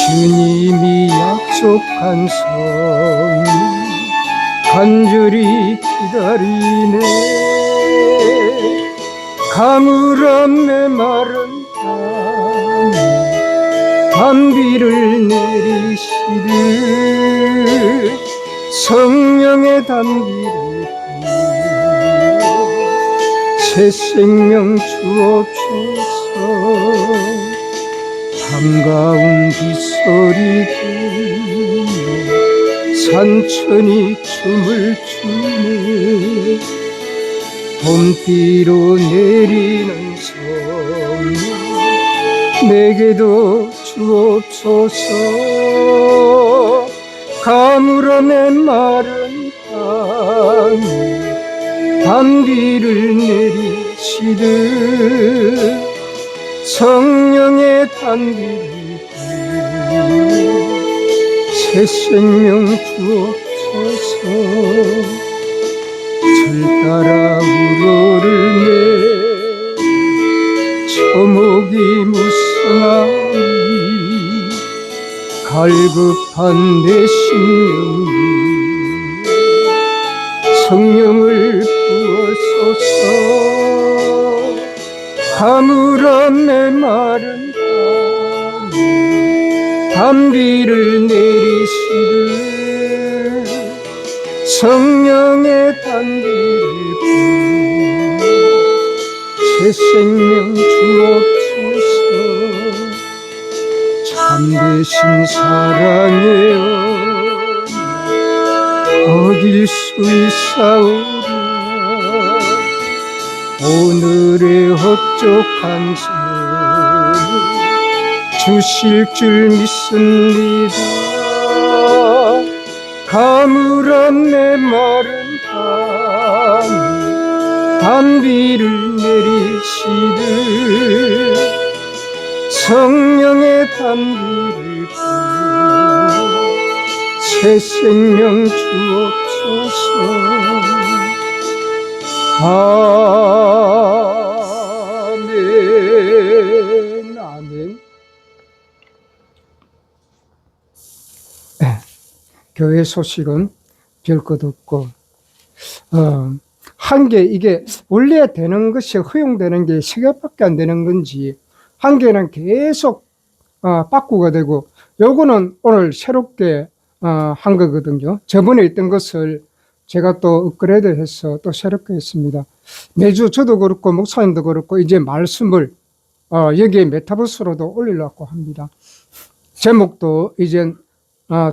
주님이 약속한 성 간절히 기다리네. 가물한 메마른 땅 단비를 내리시듯 성령의 단비를 새 생명 주옵소서. 반가운 빗소리 들려 산천이 춤을 추네. 봄비로 내리는 성령 내게도 주옵소서. 가물어 메마른 땅에 단비를 내리시듯 성령의 단비를 새 생명 주옵소서. 절 따라 우러를 내 초목이 무성하니 갈급한 내 심령이 성령을 부어소서. 가물한 메마른 땅에 단비를 내리시듯 성령의 단비를 새 생명 주옵소서. 참되신 사랑의 어길 수 있사오라. 오늘의 헛족한 점 주실 줄 믿습니다. 가물한 메마른 땅에 단비를 내리시듯 성령의 단비를 새 생명 주옵소서. 아멘. 아멘. 교회 소식은 별 것 없고, 한 개, 이게 원래 되는 것이 허용되는 게 3개밖에 안 되는 건지, 한 개는 계속 바꾸가 되고, 요거는 오늘 새롭게 한 거거든요. 저번에 있던 것을 제가 또 업그레이드 해서 또 새롭게 했습니다. 매주 저도 그렇고 목사님도 그렇고 이제 말씀을 여기에 메타버스로도 올리려고 합니다. 제목도 이제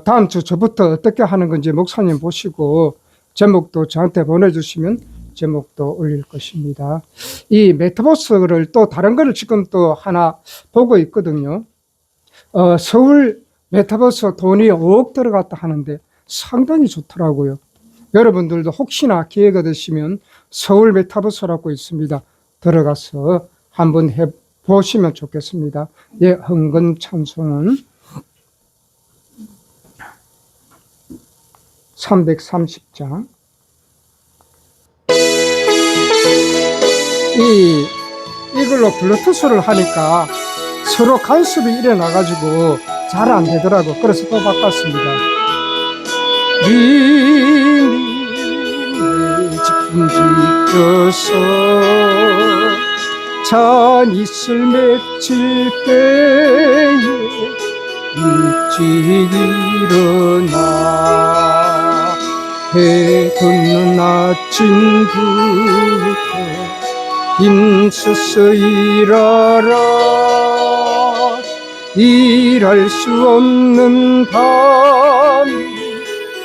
다음 주 저부터 어떻게 하는 건지 목사님 보시고 제목도 저한테 보내주시면 제목도 올릴 것입니다. 이 메타버스를 또 다른 거를 지금 또 하나 보고 있거든요. 서울 메타버스 돈이 5억 들어갔다 하는데 상당히 좋더라고요. 여러분들도 혹시나 기회가 되시면 서울 메타버스라고 있습니다. 들어가서 한번 해보시면 좋겠습니다. 예, 헌금 찬송은 330장. 이걸로 블루투스를 하니까 서로 간섭이 일어나가지고 잘 안 되더라고. 그래서 또 바꿨습니다. 지금 지켜서 잔 있을 맺힐 때에 일찍 일어나 해 돋는 아침부터 힘써서 일하라. 일할 수 없는 밤이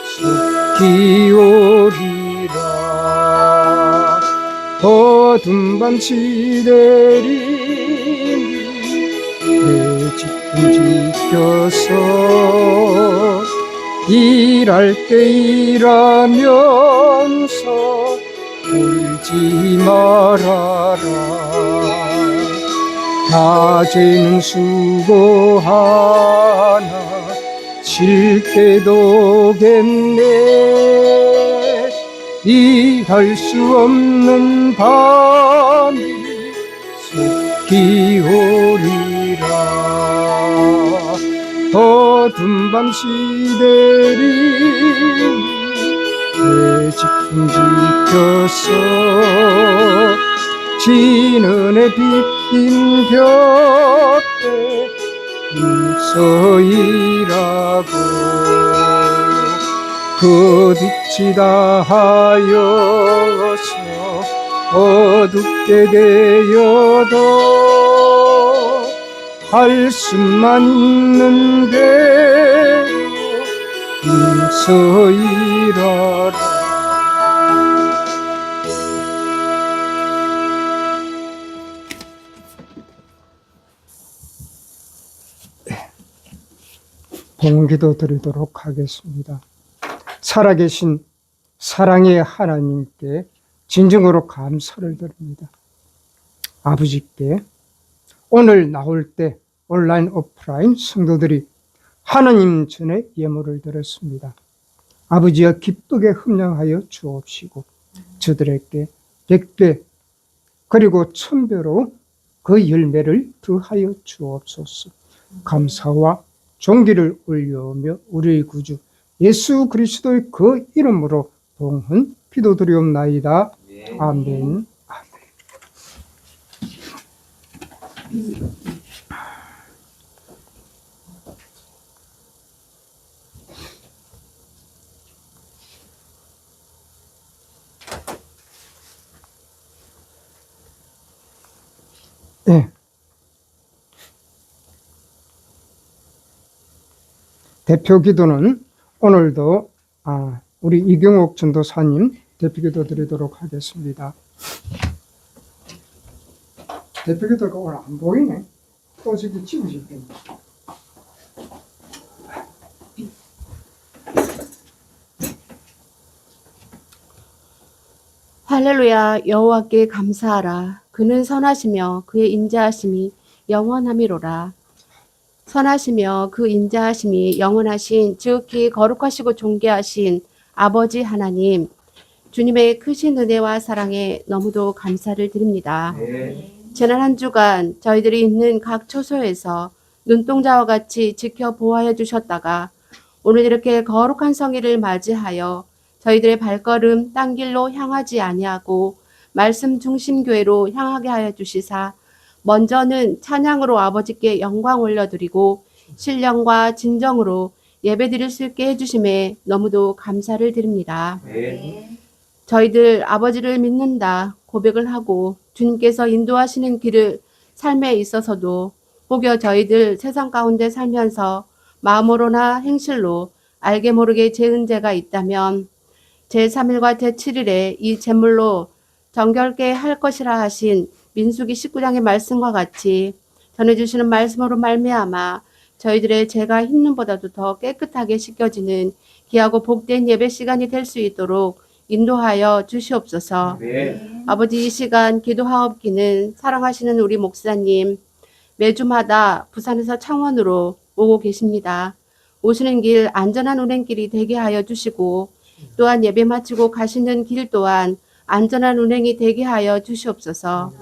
속히 오리라. 어둠 밤시 내리니 내 지금 지켜서 일할 때 일하면서 울지 말아라. 낮에는 수고하나 쉴 때도 겠네. 일할 수 없는 밤이 속히 오리라. 어두운 밤 시대리 내 지킨 지켜서 진은의 빛인 곁에 힘써 일하고 그 빛이 다하여서 어둡게 되어도 할 수만 있는 대로 힘써 일하라. 봉기도 드리도록 하겠습니다. 살아계신 사랑의 하나님께 진정으로 감사를 드립니다. 아버지께 오늘 나올 때 온라인 오프라인 성도들이 하나님 전에 예물을 드렸습니다. 아버지여 기쁘게 흠령하여 주옵시고 저들에게 100배 그리고 1000배로 그 열매를 더하여 주옵소서. 감사와 존귀를 올려오며 우리의 구주 예수 그리스도의 그 이름으로 봉헌 기도드리옵나이다. 아멘. 네. 대표 기도는 오늘도 우리 이경옥 전도사님 대표 기도 드리도록 하겠습니다. 대표 기도가 오늘 안 보이네. 또 저기 찍으실게요. 할렐루야. 여호와께 감사하라. 그는 선하시며 그의 인자하심이 영원함이로라. 선하시며 그 인자하심이 영원하신 지극히 거룩하시고 존귀하신 아버지 하나님, 주님의 크신 은혜와 사랑에 너무도 감사를 드립니다. 지난 한 주간 저희들이 있는 각 처소에서 눈동자와 같이 지켜보아해 주셨다가 오늘 이렇게 거룩한 성일을 맞이하여 저희들의 발걸음 딴 길로 향하지 아니하고 말씀 중심 교회로 향하게 하여 주시사 먼저는 찬양으로 아버지께 영광 올려드리고 신령과 진정으로 예배드릴 수 있게 해주심에 너무도 감사를 드립니다. 저희들 아버지를 믿는다 고백을 하고 주님께서 인도하시는 길을 삶에 있어서도 혹여 저희들 세상 가운데 살면서 마음으로나 행실로 알게 모르게 지은 죄가 있다면 제3일과 제7일에 이 제물로 정결케 할 것이라 하신 민수기 19장의 말씀과 같이 전해주시는 말씀으로 말미암아 저희들의 죄가 흰눈보다도 더 깨끗하게 씻겨지는 귀하고 복된 예배 시간이 될 수 있도록 인도하여 주시옵소서. 아버지, 이 시간 기도하옵기는 사랑하시는 우리 목사님 매주마다 부산에서 창원으로 오고 계십니다. 오시는 길 안전한 운행길이 되게 하여 주시고 또한 예배 마치고 가시는 길 또한 안전한 운행이 되게 하여 주시옵소서.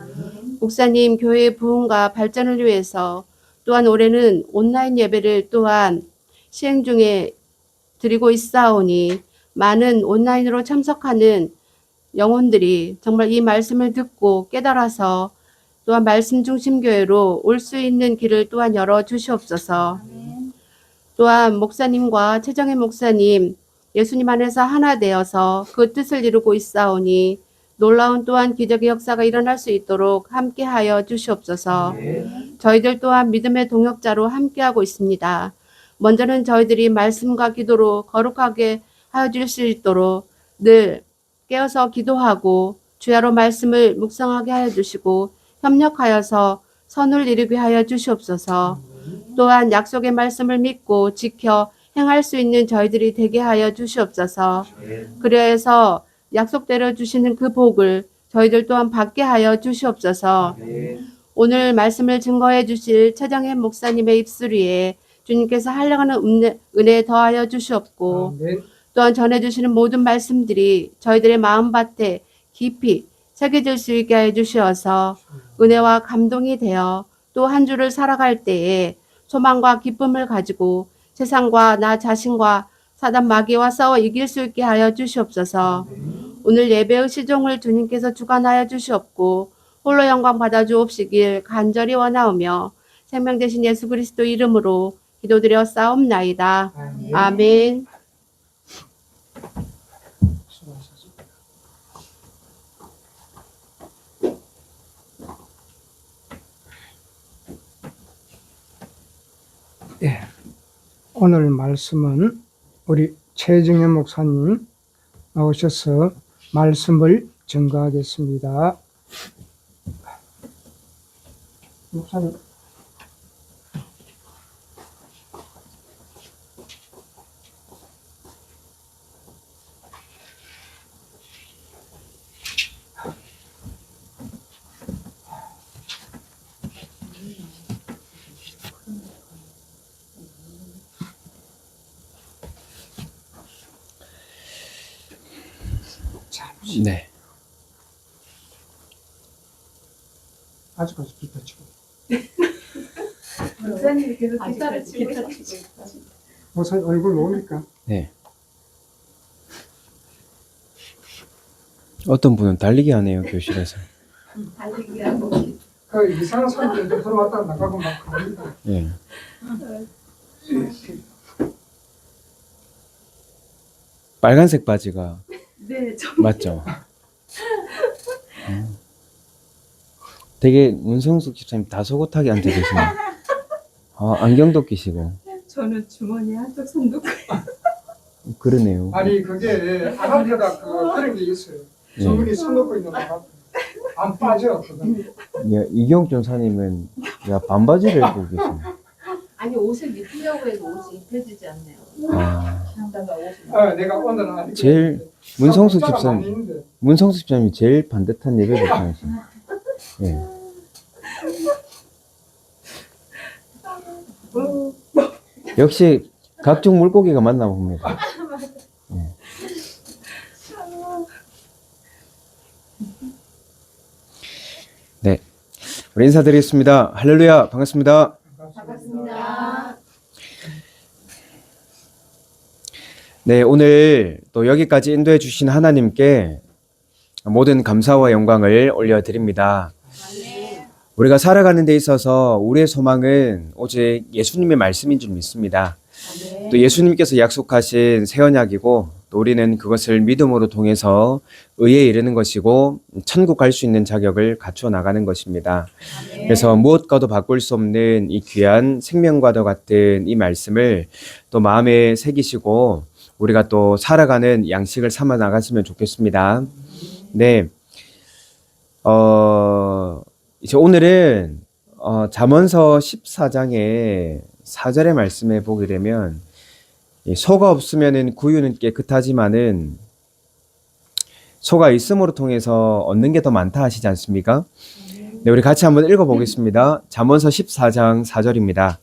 목사님 교회의 부흥과 발전을 위해서 또한 올해는 온라인 예배를 또한 시행 중에 드리고 있사오니 많은 온라인으로 참석하는 영혼들이 정말 이 말씀을 듣고 깨달아서 또한 말씀 중심 교회로 올 수 있는 길을 또한 열어 주시옵소서. 또한 목사님과 최정혜 목사님 예수님 안에서 하나 되어서 그 뜻을 이루고 있사오니 놀라운 또한 기적의 역사가 일어날 수 있도록 함께하여 주시옵소서. 저희들 또한 믿음의 동역자로 함께하고 있습니다. 먼저는 저희들이 말씀과 기도로 거룩하게 하여 줄 수 있도록 늘 깨어서 기도하고 주야로 말씀을 묵상하게 하여 주시고 협력하여서 선을 이루게 하여 주시옵소서. 또한 약속의 말씀을 믿고 지켜 행할 수 있는 저희들이 되게 하여 주시옵소서. 그래서 약속대로 주시는 그 복을 저희들 또한 받게 하여 주시옵소서. 오늘 말씀을 증거해 주실 최정혜 목사님의 입술 위에 주님께서 하려는 은혜 더하여 주시옵고 또한 전해주시는 모든 말씀들이 저희들의 마음밭에 깊이 새겨질 수 있게 해 주시어서 은혜와 감동이 되어 또 한 주를 살아갈 때에 소망과 기쁨을 가지고 세상과 나 자신과 사단 마귀와 싸워 이길 수 있게 하여 주시옵소서. 오늘 예배의 시종을 주님께서 주관하여 주시옵고 홀로 영광 받아 주옵시길 간절히 원하오며 생명 되신 예수 그리스도 이름으로 기도드려 싸움나이다. 아멘. 수고하셨습니다. 예, 오늘 말씀은 우리 최정현 목사님 나오셔서 말씀을 증거하겠습니다. 목사님. 네. 아직까지 기타 치고. 목사님이 계속 기타를 치고 있어요. 목사님 얼굴 뭡니까? 네. 어떤 분은 달리기 하네요, 교실에서. 달리기하고 그 이상한 사람들도 들어왔다 나가고 막 그럽니다. 예. 빨간색 바지가 네, 저 맞죠? 되게 문성숙 집사님 다소곳하게 앉아 계시네. 아, 안경도 끼시고. 저는 주머니 한쪽 손 놓고 그러네요. 아니 그게 아나타가 그런 게 있어요. 예. 저분이 손 놓고 있는 거 안 빠져. 그건. 야, 이경준 사님은 야, 반바지를 입고 계시네. 아니 옷을 입으려고 해도 옷이 입혀지지 않네요. 아, 내가 오늘 아니 제일 문성숙 숫자가 집사님. 많이 있는데. 문성숙 집사님이 제일 반듯한 예배 목사이시네. 예. 역시 각종 물고기가 맞나 봅니다. 예. 네, 우리 인사드리겠습니다. 할렐루야, 반갑습니다. 반갑습니다. 네, 오늘 또 여기까지 인도해 주신 하나님께 모든 감사와 영광을 올려드립니다. 우리가 살아가는 데 있어서 우리의 소망은 오직 예수님의 말씀인 줄 믿습니다. 또 예수님께서 약속하신 새 언약이고 또 우리는 그것을 믿음으로 통해서 의에 이르는 것이고 천국 갈 수 있는 자격을 갖추어 나가는 것입니다. 그래서 무엇과도 바꿀 수 없는 이 귀한 생명과도 같은 이 말씀을 또 마음에 새기시고 우리가 또 살아가는 양식을 삼아 나갔으면 좋겠습니다. 네, 이제 오늘은 잠언서 14장의 4절의 말씀에 보게 되면 소가 없으면은 구유는 깨끗하지만은 소가 있음으로 통해서 얻는 게 더 많다 하시지 않습니까? 네, 우리 같이 한번 읽어보겠습니다. 잠언서 14장 4절입니다.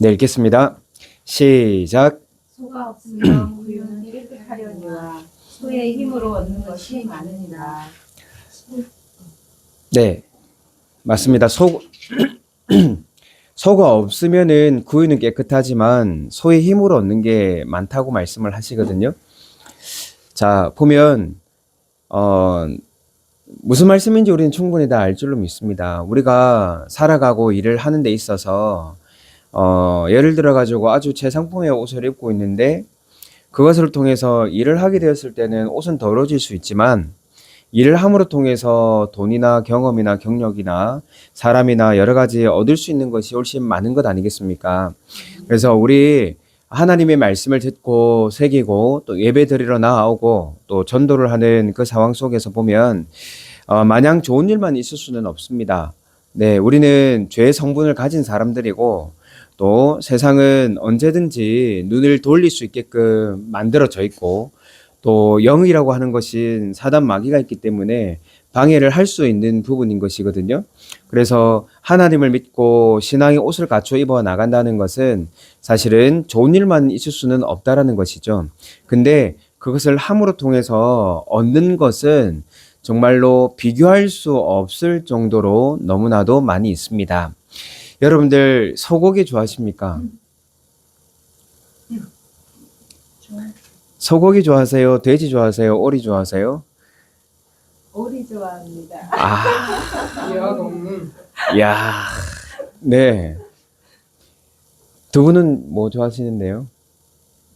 네, 읽겠습니다. 시작. 소가 없으면 우유는 깨끗하려니와 소의 힘으로 얻는 것이 많으니라. 네, 맞습니다. 소가 없으면은 구유는 깨끗하지만 소의 힘으로 얻는 게 많다고 말씀을 하시거든요. 자, 보면 무슨 말씀인지 우리는 충분히 다 알 줄로 믿습니다. 우리가 살아가고 일을 하는 데 있어서 예를 들어 가지고 아주 최상품의 옷을 입고 있는데 그것을 통해서 일을 하게 되었을 때는 옷은 더러워질 수 있지만 일을 함으로 통해서 돈이나 경험이나 경력이나 사람이나 여러 가지 얻을 수 있는 것이 훨씬 많은 것 아니겠습니까? 그래서 우리 하나님의 말씀을 듣고 새기고 또 예배 드리러 나아오고 또 전도를 하는 그 상황 속에서 보면 마냥 좋은 일만 있을 수는 없습니다. 네, 우리는 죄의 성분을 가진 사람들이고 또 세상은 언제든지 눈을 돌릴 수 있게끔 만들어져 있고 또 영이라고 하는 것인 사단 마귀가 있기 때문에 방해를 할 수 있는 부분인 것이거든요. 그래서 하나님을 믿고 신앙의 옷을 갖춰 입어 나간다는 것은 사실은 좋은 일만 있을 수는 없다라는 것이죠. 근데 그것을 함으로 통해서 얻는 것은 정말로 비교할 수 없을 정도로 너무나도 많이 있습니다. 여러분들 소고기 좋아하십니까? 소고기 좋아하세요? 돼지 좋아하세요? 오리 좋아하세요? 오리 좋아합니다. 아, 이해가 없는. 야, 네. 두 분은 뭐 좋아하시는데요?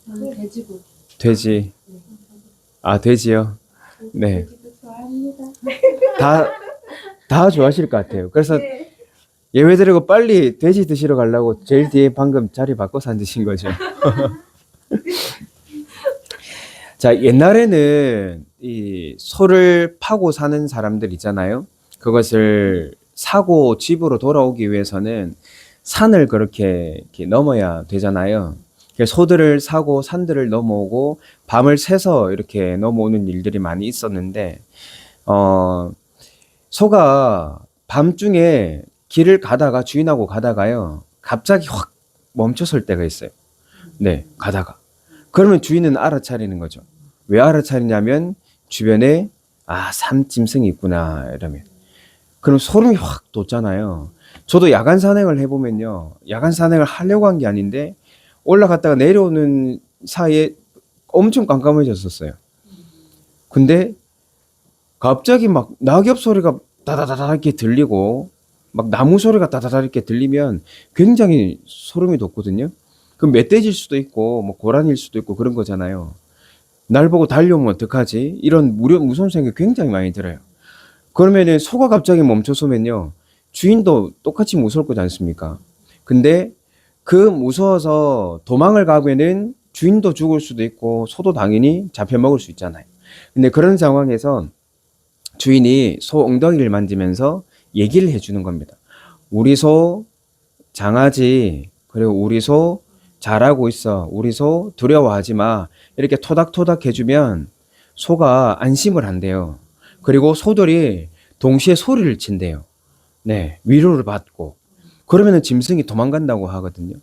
저는 돼지고기. 돼지. 아, 돼지요? 네. 돼지도 좋아합니다. 다 좋아하실 것 같아요. 그래서 네. 예외드리고 빨리 돼지 드시러 가려고 제일 뒤에 방금 자리 바꿔서 앉으신 거죠. 자, 옛날에는 이 소를 파고 사는 사람들 있잖아요. 그것을 사고 집으로 돌아오기 위해서는 산을 그렇게 이렇게 넘어야 되잖아요. 그래서 소들을 사고 산들을 넘어오고 밤을 새서 이렇게 넘어오는 일들이 많이 있었는데, 소가 밤중에 길을 가다가 주인하고 가다가요, 갑자기 확 멈춰설 때가 있어요. 네, 가다가. 그러면 주인은 알아차리는 거죠. 왜 알아차리냐면 주변에 산짐승이 있구나 이러면. 그럼 소름이 확 돋잖아요. 저도 야간 산행을 해보면요, 야간 산행을 하려고 한 게 아닌데 올라갔다가 내려오는 사이에 엄청 깜깜해졌었어요. 근데 갑자기 막 낙엽 소리가 다다다다 이렇게 들리고 막 나무 소리가 다다다 이렇게 들리면 굉장히 소름이 돋거든요. 그럼 멧돼지일 수도 있고 뭐 고라니일 수도 있고 그런 거잖아요. 날 보고 달려오면 어떡하지? 이런 무서운 생각이 굉장히 많이 들어요. 그러면은 소가 갑자기 멈춰서면요, 주인도 똑같이 무서울 거지 않습니까? 근데 그 무서워서 도망을 가면은 주인도 죽을 수도 있고 소도 당연히 잡혀먹을 수 있잖아요. 근데 그런 상황에서 주인이 소 엉덩이를 만지면서 얘기를 해주는 겁니다. 우리 소 장하지, 그리고 우리 소 잘하고 있어, 우리 소 두려워하지 마, 이렇게 토닥토닥 해주면 소가 안심을 한대요. 그리고 소들이 동시에 소리를 친대요. 네, 위로를 받고. 그러면은 짐승이 도망간다고 하거든요.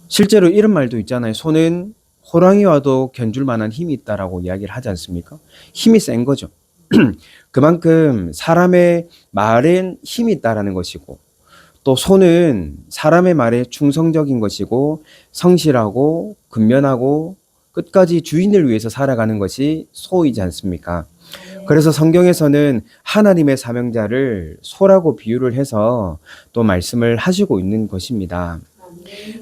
실제로 이런 말도 있잖아요. 소는 호랑이와도 견줄 만한 힘이 있다라고 이야기를 하지 않습니까? 힘이 센 거죠. 그만큼 사람의 말엔 힘이 있다라는 것이고, 또 소는 사람의 말에 충성적인 것이고 성실하고 근면하고 끝까지 주인을 위해서 살아가는 것이 소이지 않습니까? 그래서 성경에서는 하나님의 사명자를 소라고 비유를 해서 또 말씀을 하시고 있는 것입니다.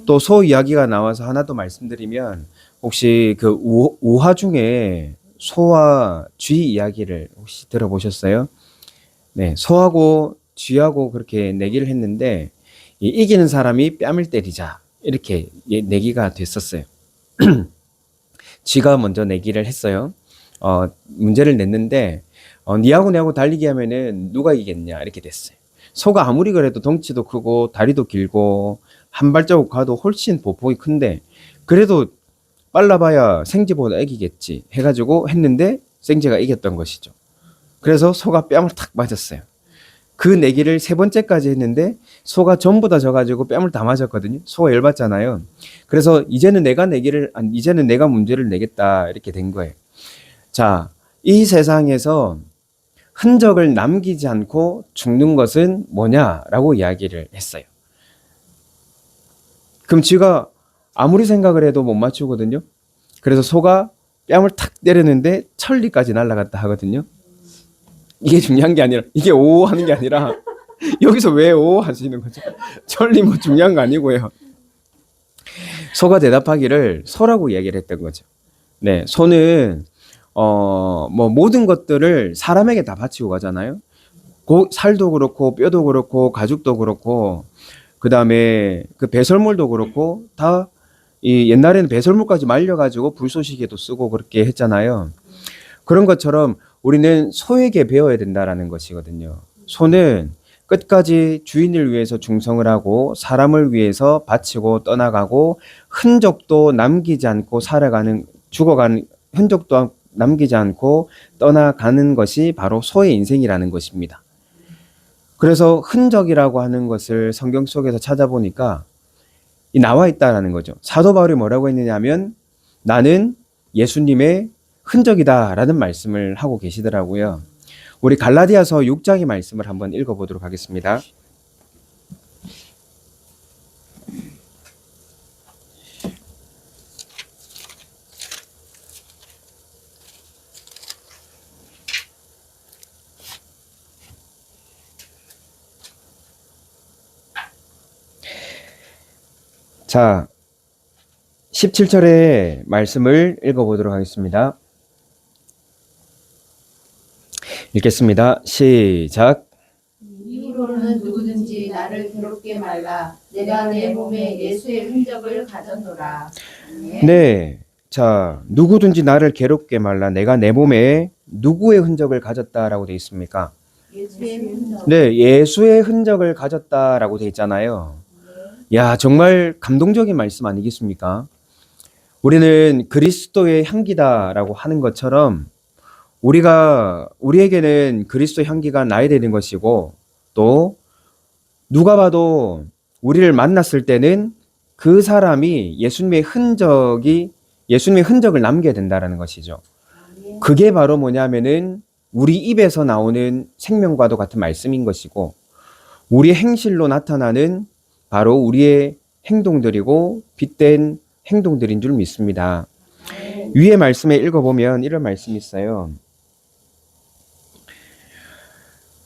또 소 이야기가 나와서 하나 더 말씀드리면, 혹시 그 우화 중에 소와 쥐 이야기를 혹시 들어보셨어요? 네, 소하고 쥐하고 그렇게 내기를 했는데 이기는 사람이 뺨을 때리자 이렇게 내기가 됐었어요. 쥐가 먼저 내기를 했어요. 문제를 냈는데 니하고 내하고 달리기 하면은 누가 이기겠냐 이렇게 됐어요. 소가 아무리 그래도 덩치도 크고 다리도 길고 한 발자국 가도 훨씬 보폭이 큰데 그래도 빨라봐야 생쥐보다 이기겠지 해가지고 했는데 생쥐가 이겼던 것이죠. 그래서 소가 뺨을 탁 맞았어요. 그 내기를 3번째까지 했는데 소가 전부 다 져가지고 뺨을 다 맞았거든요. 소가 열받잖아요. 그래서 이제는 내가 문제를 내겠다 이렇게 된 거예요. 자, 이 세상에서 흔적을 남기지 않고 죽는 것은 뭐냐라고 이야기를 했어요. 그럼 쥐가 아무리 생각을 해도 못 맞추거든요. 그래서 소가 뺨을 탁 때렸는데 천리까지 날아갔다 하거든요. 이게 중요한 게 아니라, 이게 오 하는 게 아니라 여기서 왜 오 하시는 거죠? 천리 뭐 중요한 거 아니고요. 소가 대답하기를 소라고 이야기를 했던 거죠. 네, 소는 뭐 모든 것들을 사람에게 다 바치고 가잖아요. 살도 그렇고 뼈도 그렇고 가죽도 그렇고 그 다음에 그 배설물도 그렇고 다 이 옛날에는 배설물까지 말려가지고 불쏘시개도 쓰고 그렇게 했잖아요. 그런 것처럼 우리는 소에게 배워야 된다라는 것이거든요. 소는 끝까지 주인을 위해서 충성을 하고 사람을 위해서 바치고 떠나가고 흔적도 남기지 않고 살아가는, 죽어가는 흔적도 남기지 않고 떠나가는 것이 바로 소의 인생이라는 것입니다. 그래서 흔적이라고 하는 것을 성경 속에서 찾아보니까 나와 있다라는 거죠. 사도 바울이 뭐라고 했느냐면 나는 예수님의 흔적이다라는 말씀을 하고 계시더라고요. 우리 갈라디아서 6장의 말씀을 한번 읽어보도록 하겠습니다. 자, 17절의 말씀을 읽어보도록 하겠습니다. 읽겠습니다. 시작. 이후로는 누구든지 나를 괴롭게 말라. 내가 내 몸에 예수의 흔적을 가졌노라. 네. 자, 누구든지 나를 괴롭게 말라. 내가 내 몸에 누구의 흔적을 가졌다라고 되어 있습니까? 예수의 흔적. 네, 예수의 흔적을 가졌다라고 되어 있잖아요. 야, 정말 감동적인 말씀 아니겠습니까? 우리는 그리스도의 향기다라고 하는 것처럼 우리에게는 그리스도 향기가 나야 되는 것이고, 또 누가 봐도 우리를 만났을 때는 그 사람이 예수님의 흔적을 남겨야 된다라는 것이죠. 그게 바로 뭐냐면은 우리 입에서 나오는 생명과도 같은 말씀인 것이고, 우리의 행실로 나타나는 바로 우리의 행동들이고 빗댄 행동들인 줄 믿습니다. 위의 말씀에 읽어보면 이런 말씀이 있어요.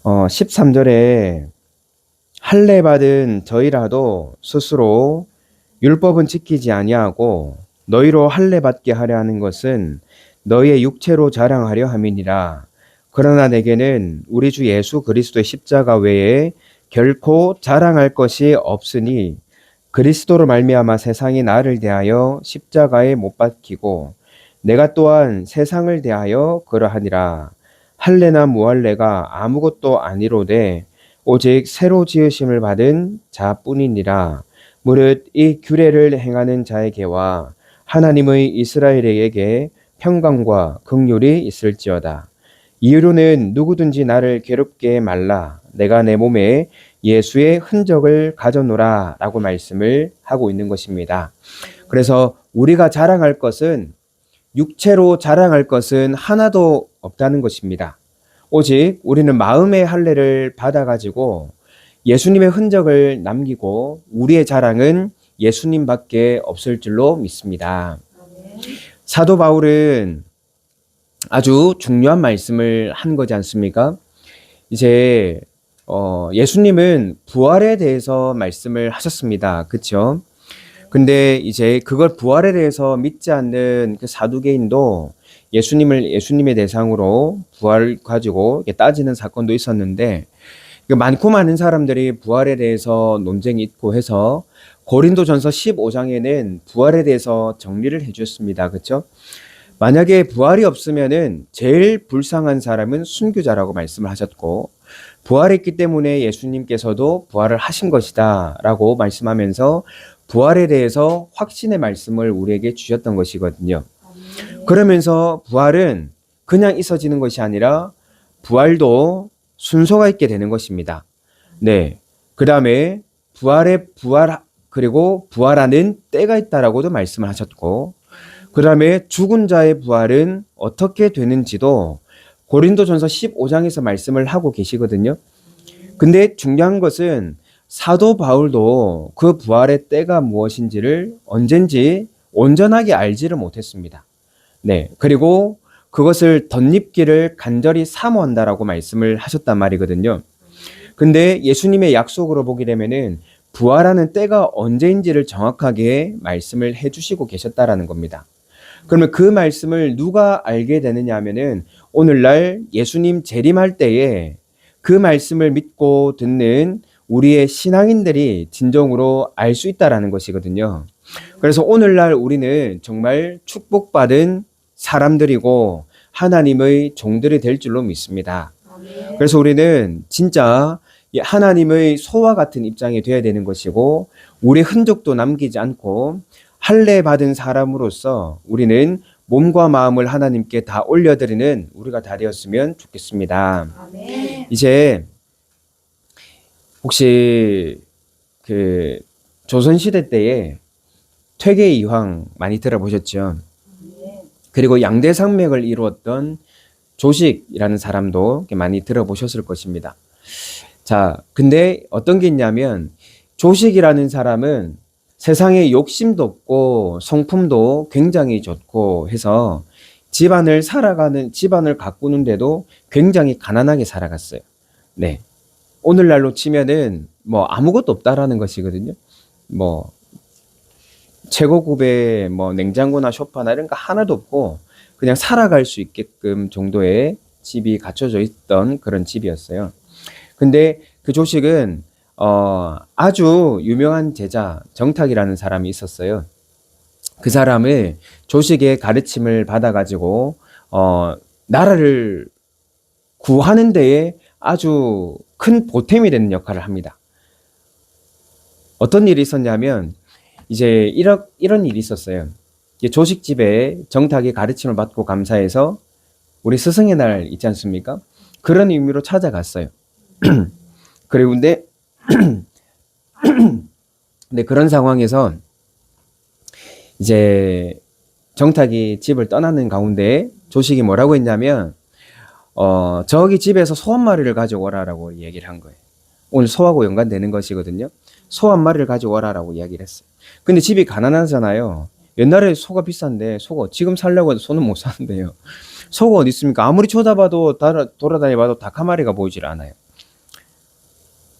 13절에 할례 받은 저희라도 스스로 율법은 지키지 아니하고 너희로 할례 받게 하려 하는 것은 너희의 육체로 자랑하려 함이니라. 그러나 내게는 우리 주 예수 그리스도의 십자가 외에 결코 자랑할 것이 없으니 그리스도로 말미암아 세상이 나를 대하여 십자가에 못 박히고 내가 또한 세상을 대하여 그러하니라. 할례나 무할례가 아무것도 아니로되 오직 새로 지으심을 받은 자뿐이니라. 무릇 이 규례를 행하는 자에게와 하나님의 이스라엘에게 평강과 긍휼이 있을지어다. 이유로는 누구든지 나를 괴롭게 말라. 내가 내 몸에 예수의 흔적을 가져노라 라고 말씀을 하고 있는 것입니다. 그래서 우리가 자랑할 것은, 육체로 자랑할 것은 하나도 없다는 것입니다. 오직 우리는 마음의 할례를 받아가지고 예수님의 흔적을 남기고 우리의 자랑은 예수님밖에 없을 줄로 믿습니다. 사도 바울은 아주 중요한 말씀을 한 거지 않습니까? 이제 예수님은 부활에 대해서 말씀을 하셨습니다. 그렇죠? 근데 이제 그걸 부활에 대해서 믿지 않는 그 사두개인도 예수님의 대상으로 부활 가지고 따지는 사건도 있었는데, 많고 많은 사람들이 부활에 대해서 논쟁이 있고 해서 고린도전서 15장에는 부활에 대해서 정리를 해주셨습니다. 그렇죠? 만약에 부활이 없으면은 제일 불쌍한 사람은 순교자라고 말씀을 하셨고, 부활했기 때문에 예수님께서도 부활을 하신 것이다 라고 말씀하면서 부활에 대해서 확신의 말씀을 우리에게 주셨던 것이거든요. 그러면서 부활은 그냥 있어지는 것이 아니라 부활도 순서가 있게 되는 것입니다. 네. 그 다음에 그리고 부활하는 때가 있다라고도 말씀을 하셨고, 그 다음에 죽은 자의 부활은 어떻게 되는지도 고린도전서 15장에서 말씀을 하고 계시거든요. 근데 중요한 것은 사도 바울도 그 부활의 때가 무엇인지를 언젠지 온전하게 알지를 못했습니다. 네. 그리고 그것을 덧입기를 간절히 사모한다라고 말씀을 하셨단 말이거든요. 근데 예수님의 약속으로 보게 되면은 부활하는 때가 언제인지를 정확하게 말씀을 해주시고 계셨다라는 겁니다. 그러면 그 말씀을 누가 알게 되느냐 하면은 오늘날 예수님 재림할 때에 그 말씀을 믿고 듣는 우리의 신앙인들이 진정으로 알 수 있다라는 것이거든요. 그래서 오늘날 우리는 정말 축복받은 사람들이고 하나님의 종들이 될 줄로 믿습니다. 그래서 우리는 진짜 하나님의 소와 같은 입장이 되어야 되는 것이고, 우리의 흔적도 남기지 않고 할례 받은 사람으로서 우리는 몸과 마음을 하나님께 다 올려드리는 우리가 다 되었으면 좋겠습니다. 아멘. 이제 혹시 그 조선시대 때에 퇴계이황 많이 들어보셨죠? 그리고 양대산맥을 이루었던 조식이라는 사람도 이렇게 많이 들어보셨을 것입니다. 자, 근데 어떤 게 있냐면 조식이라는 사람은 세상에 욕심도 없고 성품도 굉장히 좋고 해서 집안을 가꾸는데도 굉장히 가난하게 살아갔어요. 네. 오늘날로 치면은 뭐 아무것도 없다라는 것이거든요. 뭐 최고급의 뭐 냉장고나 소파나 이런 거 하나도 없고 그냥 살아갈 수 있게끔 정도의 집이 갖춰져 있던 그런 집이었어요. 근데 그 조식은 아주 유명한 제자 정탁이라는 사람이 있었어요. 그 사람을 조식의 가르침을 받아가지고 나라를 구하는 데에 아주 큰 보탬이 되는 역할을 합니다. 어떤 일이 있었냐면 이제 이런 일이 있었어요. 조식집에 정탁의 가르침을 받고 감사해서 우리 스승의 날 있지 않습니까? 그런 의미로 찾아갔어요. 그리고 근데 그런 상황에서 이제 정탁이 집을 떠나는 가운데 조식이 뭐라고 했냐면 저기 집에서 소 한 마리를 가지고 오라라고 얘기를 한 거예요. 오늘 소하고 연관되는 것이거든요. 소 한 마리를 가지고 오라라고 이야기를 했어요. 근데 집이 가난하잖아요. 옛날에 소가 비싼데 지금 살려고 해도 소는 못 사는데요. 소가 어디 있습니까? 아무리 쳐다봐도 돌아다녀봐도 닭 한 마리가 보이질 않아요.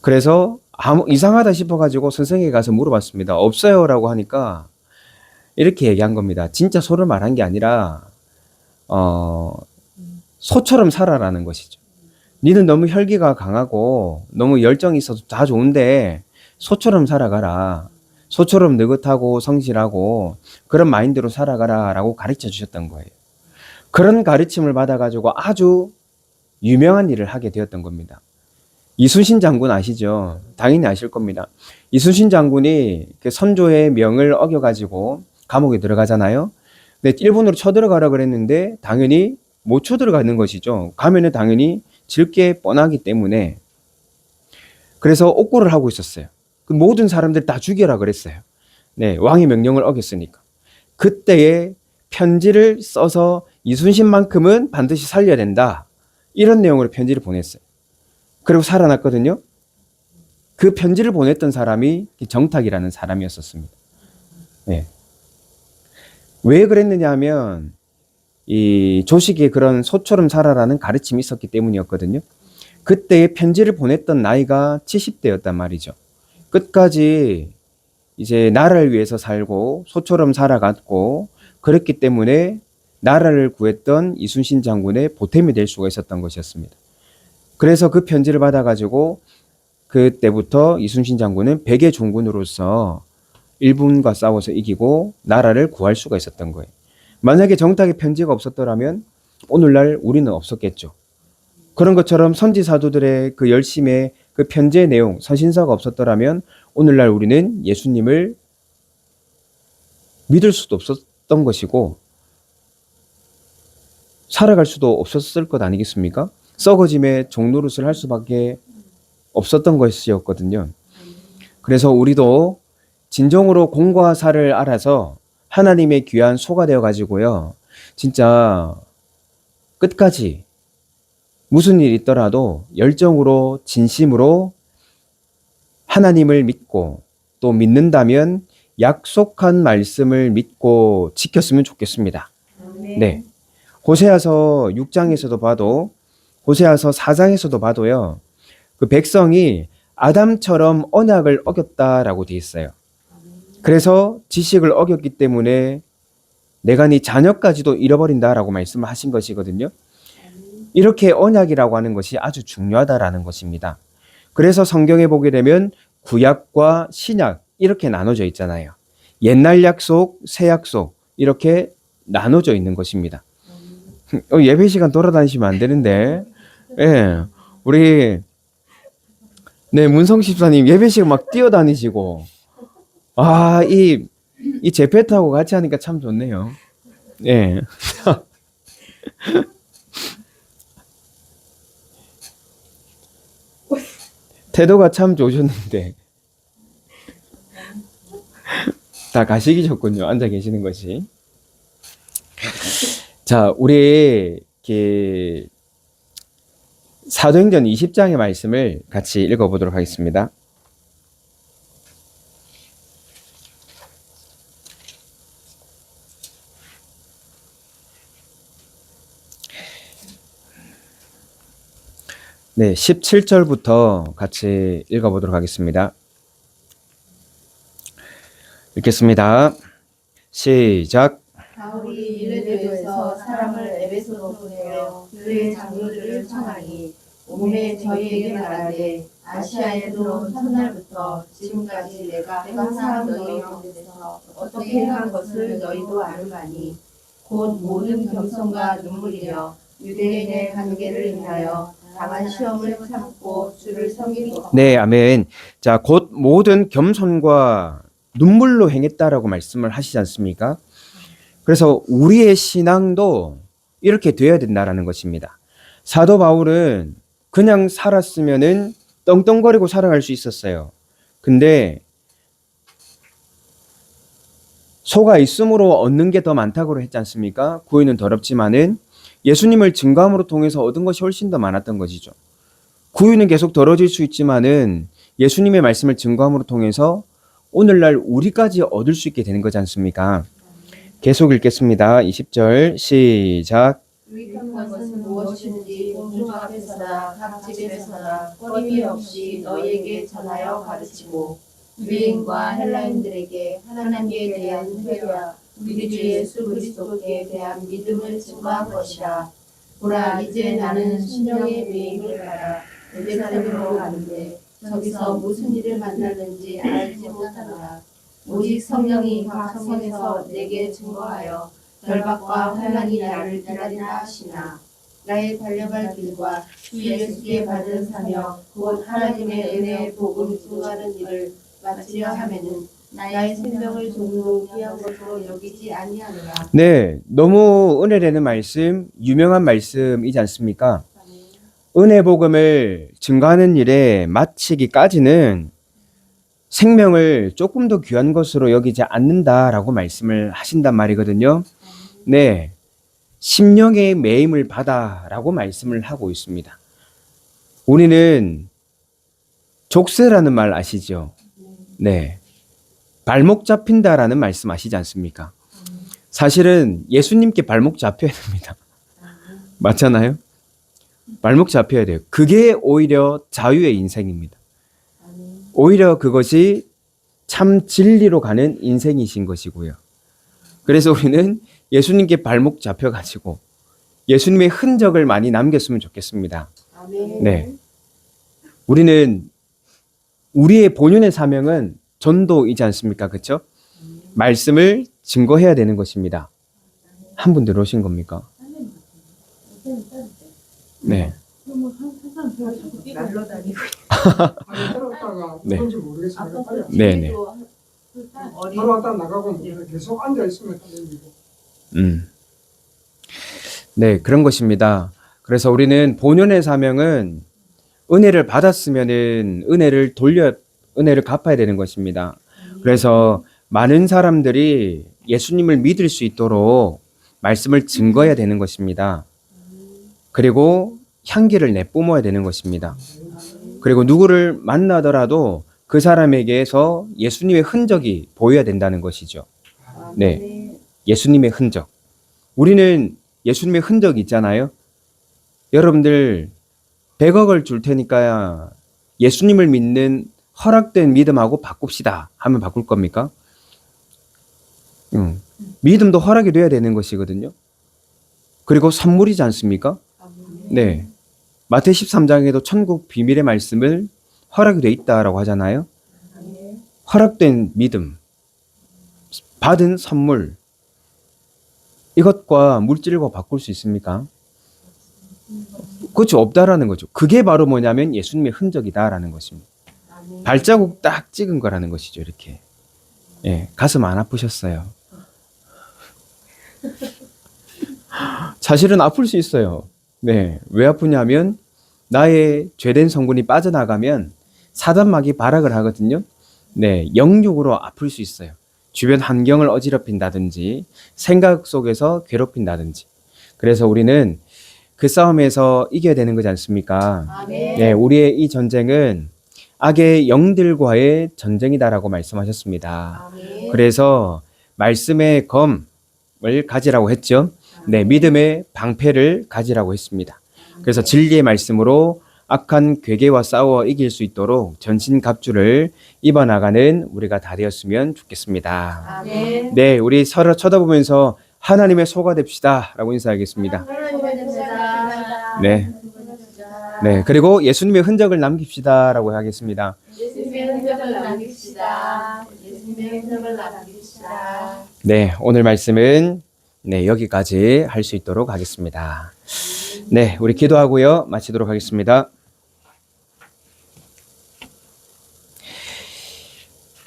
그래서 이상하다 싶어가지고 선생에게 가서 물어봤습니다. 없어요라고 하니까 이렇게 얘기한 겁니다. 진짜 소를 말한 게 아니라 소처럼 살아라는 것이죠. 니는 너무 혈기가 강하고 너무 열정이 있어서 다 좋은데 소처럼 살아가라. 소처럼 느긋하고 성실하고 그런 마인드로 살아가라 라고 가르쳐 주셨던 거예요. 그런 가르침을 받아가지고 아주 유명한 일을 하게 되었던 겁니다. 이순신 장군 아시죠? 당연히 아실 겁니다. 이순신 장군이 그 선조의 명을 어겨가지고 감옥에 들어가잖아요. 근데 일본으로 쳐들어가라 그랬는데 당연히 못 쳐들어가는 것이죠. 가면은 당연히 질 게 뻔하기 때문에. 그래서 옥고를 하고 있었어요. 그 모든 사람들 다 죽여라 그랬어요. 네, 왕의 명령을 어겼으니까. 그때에 편지를 써서 이순신만큼은 반드시 살려야 된다. 이런 내용으로 편지를 보냈어요. 그리고 살아났거든요. 그 편지를 보냈던 사람이 정탁이라는 사람이었었습니다. 네. 왜 그랬느냐 하면 이 조식이 그런 소처럼 살아라는 가르침이 있었기 때문이었거든요. 그때의 편지를 보냈던 나이가 70대였단 말이죠. 끝까지 이제 나라를 위해서 살고 소처럼 살아갔고 그랬기 때문에 나라를 구했던 이순신 장군의 보탬이 될 수가 있었던 것이었습니다. 그래서 그 편지를 받아가지고 그때부터 이순신 장군은 백의 종군으로서 일본과 싸워서 이기고 나라를 구할 수가 있었던 거예요. 만약에 정탁의 편지가 없었더라면 오늘날 우리는 없었겠죠. 그런 것처럼 선지사도들의 그 열심의 그 편지의 내용, 서신서가 없었더라면 오늘날 우리는 예수님을 믿을 수도 없었던 것이고 살아갈 수도 없었을 것 아니겠습니까? 썩어짐의 종노릇을 할 수밖에 없었던 것이었거든요. 그래서 우리도 진정으로 공과 사를 알아서 하나님의 귀한 소가 되어 가지고요. 진짜 끝까지 무슨 일이 있더라도 열정으로 진심으로 하나님을 믿고 또 믿는다면 약속한 말씀을 믿고 지켰으면 좋겠습니다. 네. 호세아서 6장에서도 봐도 호세아서 4장에서도 봐도요. 그 백성이 아담처럼 언약을 어겼다라고 되어 있어요. 그래서 지식을 어겼기 때문에 내가 네 자녀까지도 잃어버린다라고 말씀을 하신 것이거든요. 이렇게 언약이라고 하는 것이 아주 중요하다라는 것입니다. 그래서 성경에 보게 되면 구약과 신약 이렇게 나눠져 있잖아요. 옛날 약속, 새 약속 이렇게 나눠져 있는 것입니다. 예배 시간 돌아다니시면 안 되는데, 예, 우리 문성 집사님 예배 시간 막 뛰어다니시고, 이 제페 타고 같이 하니까 참 좋네요. 예. 태도가 참 좋으셨는데 다 가식이셨군요. 앉아 계시는 것이. 자, 우리 사도행전 20장의 말씀을 같이 읽어보도록 하겠습니다. 네, 17절부터 같이 읽어보도록 하겠습니다. 읽겠습니다. 시작. 바울이 밀레도에서 사람을 에베소로 보내어 그의 장로들을 청하니 오매 저희에게 말하되 아시아에 들어온 첫날부터 지금까지 내가 항상 너희 가운데서 어떻게 행한 것을 너희도 아느하니 곧 모든 겸손과 눈물이여 유대인의 관계를 인하여 당한 시험을 참고 주를 섬기고. 네, 아멘. 자, 곧 모든 겸손과 눈물로 행했다라고 말씀을 하시지 않습니까? 그래서 우리의 신앙도 이렇게 되어야 된다라는 것입니다. 사도 바울은 그냥 살았으면은 떵떵거리고 살아갈 수 있었어요. 근데 소가 있음으로 얻는 게 더 많다고 했지 않습니까? 구유는 더럽지만은 예수님을 증거함으로 통해서 얻은 것이 훨씬 더 많았던 것이죠. 구유는 계속 더러질 수 있지만은 예수님의 말씀을 증거함으로 통해서 오늘날 우리까지 얻을 수 있게 되는 거지 않습니까? 계속 읽겠습니다. 20절 시작. 유익한 것은 무엇인지 공중 앞에서나 각 집에서나 꺼림이 없이 너희에게 전하여 가르치고 유대인과 헬라인들에게 하나님께 대한 회개와 우리 주 예수 그리스도께 대한 믿음을 증거한 것이라. 보라, 이제 나는 신령의 배임을 받아 예루살렘으로 가는데 저기서 무슨 일을 만나는지 알지 못하노라. 오직 성령이 각 성에서 내게 증거하여 결박과 환난이 나를 기다리나 하시나 나의 달려갈 길과 주 예수께 받은 사명 곧 하나님의 은혜의 복음 증거하는 일을 마치려 하면은 나의 생명을 종로 귀한 것으로 여기지 아니하노라. 네, 너무 은혜되는 말씀, 유명한 말씀이지 않습니까? 은혜 복음을 증거하는 일에 마치기까지는 생명을 조금 더 귀한 것으로 여기지 않는다라고 말씀을 하신단 말이거든요. 네, 심령의 매임을 받아라고 말씀을 하고 있습니다. 우리는 족쇄라는 말 아시죠? 네, 발목 잡힌다라는 말씀 아시지 않습니까? 사실은 예수님께 발목 잡혀야 됩니다. 맞잖아요? 발목 잡혀야 돼요. 그게 오히려 자유의 인생입니다. 오히려 그것이 참 진리로 가는 인생이신 것이고요. 그래서 우리는 예수님께 발목 잡혀가지고 예수님의 흔적을 많이 남겼으면 좋겠습니다. 네, 우리는 우리의 본연의 사명은 전도이지 않습니까? 그렇죠? 말씀을 증거해야 되는 것입니다. 한 분 들어오신 겁니까? 네. 날로 다니고 들었다가 네. 뭔지 모르겠습니다. 빨리 네네. 들어왔다 나가고 계속 앉아 있으면 떨리고. 네, 그런 것입니다. 그래서 우리는 본연의 사명은 은혜를 받았으면은 은혜를 갚아야 되는 것입니다. 그래서 많은 사람들이 예수님을 믿을 수 있도록 말씀을 증거해야 되는 것입니다. 그리고 향기를 내뿜어야 되는 것입니다. 그리고 누구를 만나더라도 그 사람에게서 예수님의 흔적이 보여야 된다는 것이죠. 네, 예수님의 흔적. 우리는 예수님의 흔적이 있잖아요. 여러분들 100억을 줄 테니까 예수님을 믿는 허락된 믿음하고 바꿉시다 하면 바꿀 겁니까? 믿음도 허락이 돼야 되는 것이거든요. 그리고 선물이지 않습니까? 네, 마태 13장에도 천국 비밀의 말씀을 허락이 돼 있다라고 하잖아요. 허락된 믿음, 받은 선물, 이것과 물질과 바꿀 수 있습니까? 그렇죠, 없다라는 거죠. 그게 바로 뭐냐면 예수님의 흔적이다라는 것입니다. 발자국 딱 찍은 거라는 것이죠. 이렇게. 예, 가슴 안 아프셨어요? 사실은 아플 수 있어요. 네. 왜 아프냐면 나의 죄된 성분이 빠져나가면 사단막이 발악을 하거든요. 네. 영육으로 아플 수 있어요. 주변 환경을 어지럽힌다든지 생각 속에서 괴롭힌다든지. 그래서 우리는 그 싸움에서 이겨야 되는 거지 않습니까? 아멘. 네. 우리의 이 전쟁은 악의 영들과의 전쟁이다라고 말씀하셨습니다. 아멘. 그래서 말씀의 검을 가지라고 했죠. 네, 믿음의 방패를 가지라고 했습니다. 그래서 진리의 말씀으로 악한 괴계와 싸워 이길 수 있도록 전신갑주를 입어나가는 우리가 다 되었으면 좋겠습니다. 아멘. 네, 우리 서로 쳐다보면서 하나님의 소가 됩시다 라고 인사하겠습니다. 하나님의 됩시다. 네. 네, 그리고 예수님의 흔적을 남깁시다 라고 하겠습니다. 예수님의 흔적을 남깁시다. 예수님의 흔적을 남깁시다. 네, 오늘 말씀은 네, 여기까지 할 수 있도록 하겠습니다. 네, 우리 기도하고요. 마치도록 하겠습니다.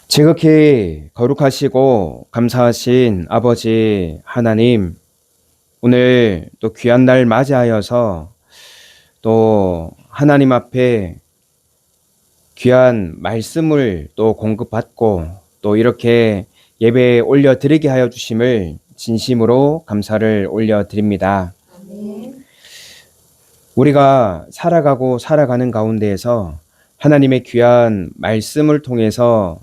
지극히 거룩하시고 감사하신 아버지 하나님, 오늘 또 귀한 날 맞이하여서 또 하나님 앞에 귀한 말씀을 또 공급받고 또 이렇게 예배에 올려드리게 하여 주심을 진심으로 감사를 올려드립니다. 아멘. 우리가 살아가는 가운데에서 하나님의 귀한 말씀을 통해서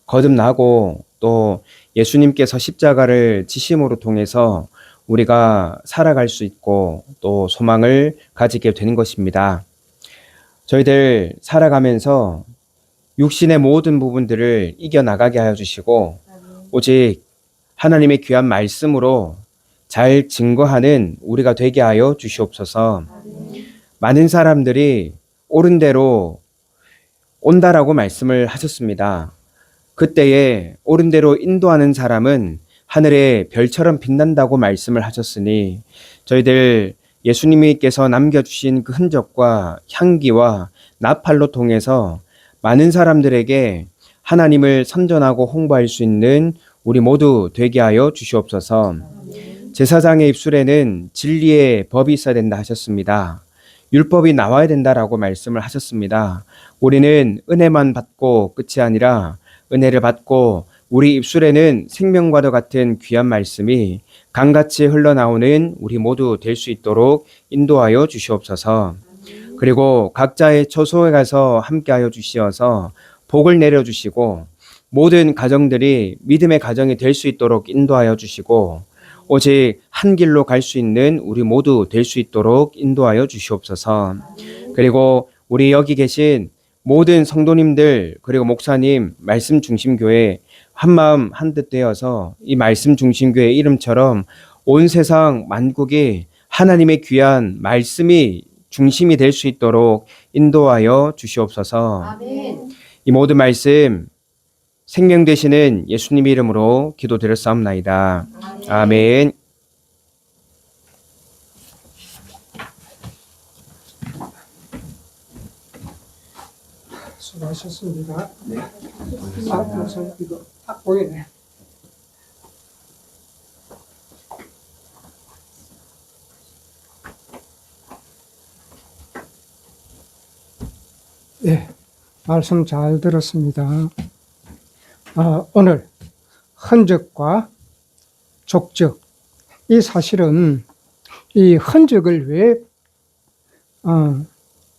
거듭나고 또 예수님께서 십자가를 지심으로 통해서 우리가 살아갈 수 있고 또 소망을 가지게 되는 것입니다. 저희들 살아가면서 육신의 모든 부분들을 이겨나가게 하여 주시고 오직 하나님의 귀한 말씀으로 잘 증거하는 우리가 되게 하여 주시옵소서. 많은 사람들이 옳은 대로 온다라고 말씀을 하셨습니다. 그때에 옳은 대로 인도하는 사람은 하늘의 별처럼 빛난다고 말씀을 하셨으니 저희들 예수님께서 남겨주신 그 흔적과 향기와 나팔로 통해서 많은 사람들에게 하나님을 선전하고 홍보할 수 있는 우리 모두 되게 하여 주시옵소서. 제사장의 입술에는 진리의 법이 있어야 된다 하셨습니다. 율법이 나와야 된다라고 말씀을 하셨습니다. 우리는 은혜만 받고 끝이 아니라 은혜를 받고 우리 입술에는 생명과도 같은 귀한 말씀이 강같이 흘러나오는 우리 모두 될 수 있도록 인도하여 주시옵소서. 그리고 각자의 처소에 가서 함께하여 주시어서 복을 내려주시고 모든 가정들이 믿음의 가정이 될 수 있도록 인도하여 주시고 오직 한 길로 갈 수 있는 우리 모두 될 수 있도록 인도하여 주시옵소서. 그리고 우리 여기 계신 모든 성도님들 그리고 목사님 말씀 중심 교회 한마음 한뜻 되어서 이 말씀 중심 교회 이름처럼 온 세상 만국이 하나님의 귀한 말씀이 중심이 될 수 있도록 인도하여 주시옵소서. 아멘. 이 모든 말씀 생명 되시는 예수님 이름으로 기도드렸사옵나이다. 아멘. 수고하셨습니다. 네. 그래서 이거 딱 보이네. 네, 말씀 잘 들었습니다. 오늘 흔적과 족적, 이 사실은 이 흔적을 왜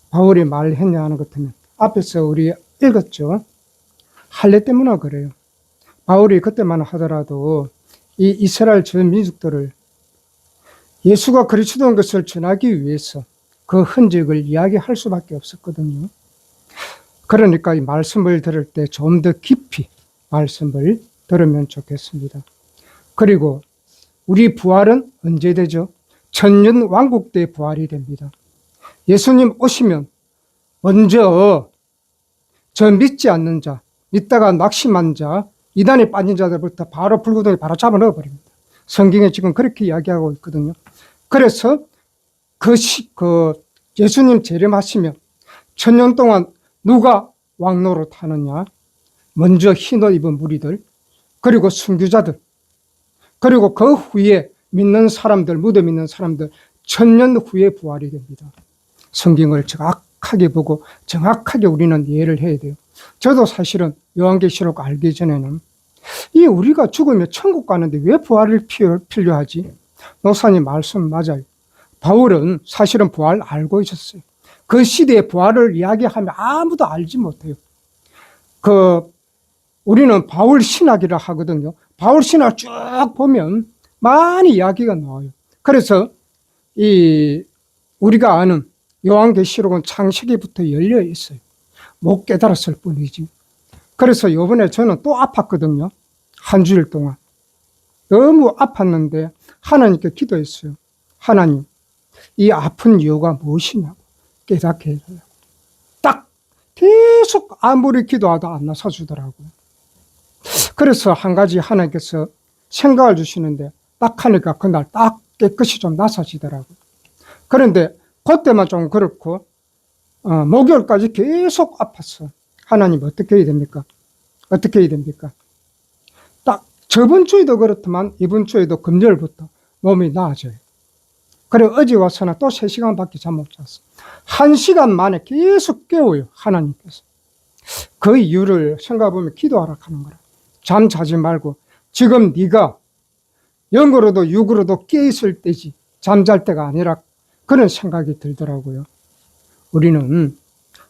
바울이 말했냐 하는 것 때문에 앞에서 우리 읽었죠. 할례 때문에 그래요. 바울이 그때만 하더라도 이 이스라엘 전 민족들을 예수가 그리스도인 것을 전하기 위해서 그 흔적을 이야기할 수밖에 없었거든요. 그러니까 이 말씀을 들을 때 좀 더 깊이 말씀을 들으면 좋겠습니다. 그리고 우리 부활은 언제 되죠? 천년 왕국 때 부활이 됩니다. 예수님 오시면 먼저 저 믿지 않는 자, 믿다가 낙심한 자, 이단에 빠진 자들부터 바로 불구덩이 바로 잡아 넣어버립니다. 성경에 지금 그렇게 이야기하고 있거든요. 그래서 예수님 재림하시면 천년 동안 누가 왕노릇 하느냐? 먼저 흰옷 입은 무리들, 그리고 순교자들, 그리고 그 후에 믿는 사람들, 무덤 믿는 사람들 1000년 후에 부활이 됩니다. 성경을 정확하게 보고 정확하게 우리는 이해를 해야 돼요. 저도 사실은 요한계시록 알기 전에는 이 우리가 죽으면 천국 가는데 왜 부활이 필요하지? 목사님 말씀 맞아요. 바울은 사실은 부활 알고 있었어요. 그 시대의 부활을 이야기하면 아무도 알지 못해요. 우리는 바울 신학이라 하거든요. 바울 신학 쭉 보면 많이 이야기가 나와요. 그래서 우리가 아는 요한계시록은 창세기부터 열려 있어요. 못 깨달았을 뿐이지. 그래서 요번에 저는 또 아팠거든요. 한 주일 동안. 너무 아팠는데 하나님께 기도했어요. 하나님, 이 아픈 이유가 무엇이냐고 깨닫게 해줘요. 딱 계속 아무리 기도하다 안 나서주더라고요. 그래서 한 가지 하나님께서 생각을 주시는데 딱 하니까 그날 딱 깨끗이 좀 나서지더라고요. 그런데 그때만 좀 그렇고 목요일까지 계속 아팠어. 하나님 어떻게 해야 됩니까? 어떻게 해야 됩니까? 딱 저번 주에도 그렇지만 이번 주에도 금요일부터 몸이 나아져요. 그래 어제 와서는 또 3시간밖에 잠 못 잤어. 1시간 만에 계속 깨워요. 하나님께서. 그 이유를 생각해보면 기도하라 하는 거라. 잠 자지 말고 지금 네가 영으로도 육으로도 깨있을 때지 잠잘 때가 아니라 그런 생각이 들더라고요. 우리는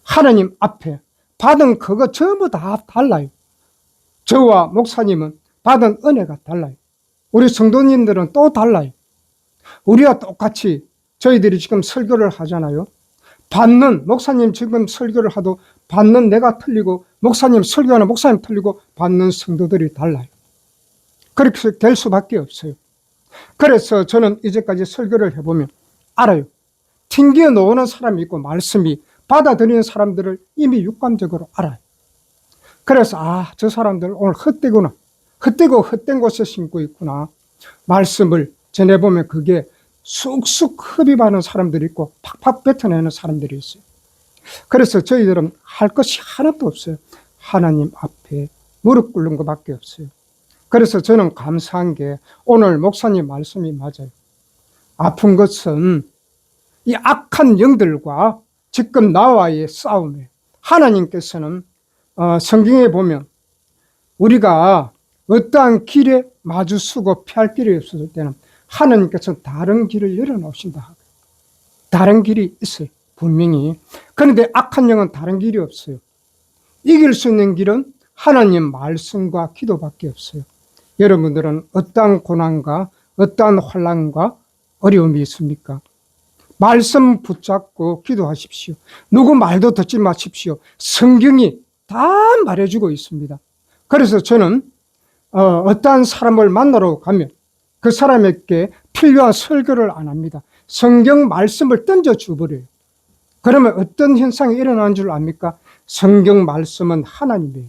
하나님 앞에 받은 그거 전부 다 달라요. 저와 목사님은 받은 은혜가 달라요. 우리 성도님들은 또 달라요. 우리와 똑같이 저희들이 지금 설교를 하잖아요. 목사님 지금 설교를 하도 받는 내가 틀리고 목사님 설교하는 목사님 틀리고 받는 성도들이 달라요. 그렇게 될 수밖에 없어요. 그래서 저는 이제까지 설교를 해보면 알아요. 튕겨 놓는 사람이 있고 말씀이 받아들이는 사람들을 이미 육감적으로 알아요. 그래서 저 사람들 오늘 헛되구나. 헛되고 헛된 곳에 심고 있구나. 말씀을 전해보면 그게 쑥쑥 흡입하는 사람들이 있고 팍팍 뱉어내는 사람들이 있어요. 그래서 저희들은 할 것이 하나도 없어요. 하나님 앞에 무릎 꿇는 것밖에 없어요. 그래서 저는 감사한 게 오늘 목사님 말씀이 맞아요. 아픈 것은 이 악한 영들과 지금 나와의 싸움이에요. 하나님께서는 성경에 보면 우리가 어떠한 길에 마주서고 피할 길이 없었을 때는 하나님께서 다른 길을 열어놓으신다. 다른 길이 있어요. 분명히. 그런데 악한 영은 다른 길이 없어요. 이길 수 있는 길은 하나님 말씀과 기도밖에 없어요. 여러분들은 어떠한 고난과 어떠한 혼란과 어려움이 있습니까? 말씀 붙잡고 기도하십시오. 누구 말도 듣지 마십시오. 성경이 다 말해주고 있습니다. 그래서 저는 어떠한 사람을 만나러 가면 그 사람에게 필요한 설교를 안 합니다. 성경 말씀을 던져주버려요. 그러면 어떤 현상이 일어나는 줄 압니까? 성경 말씀은 하나님이에요.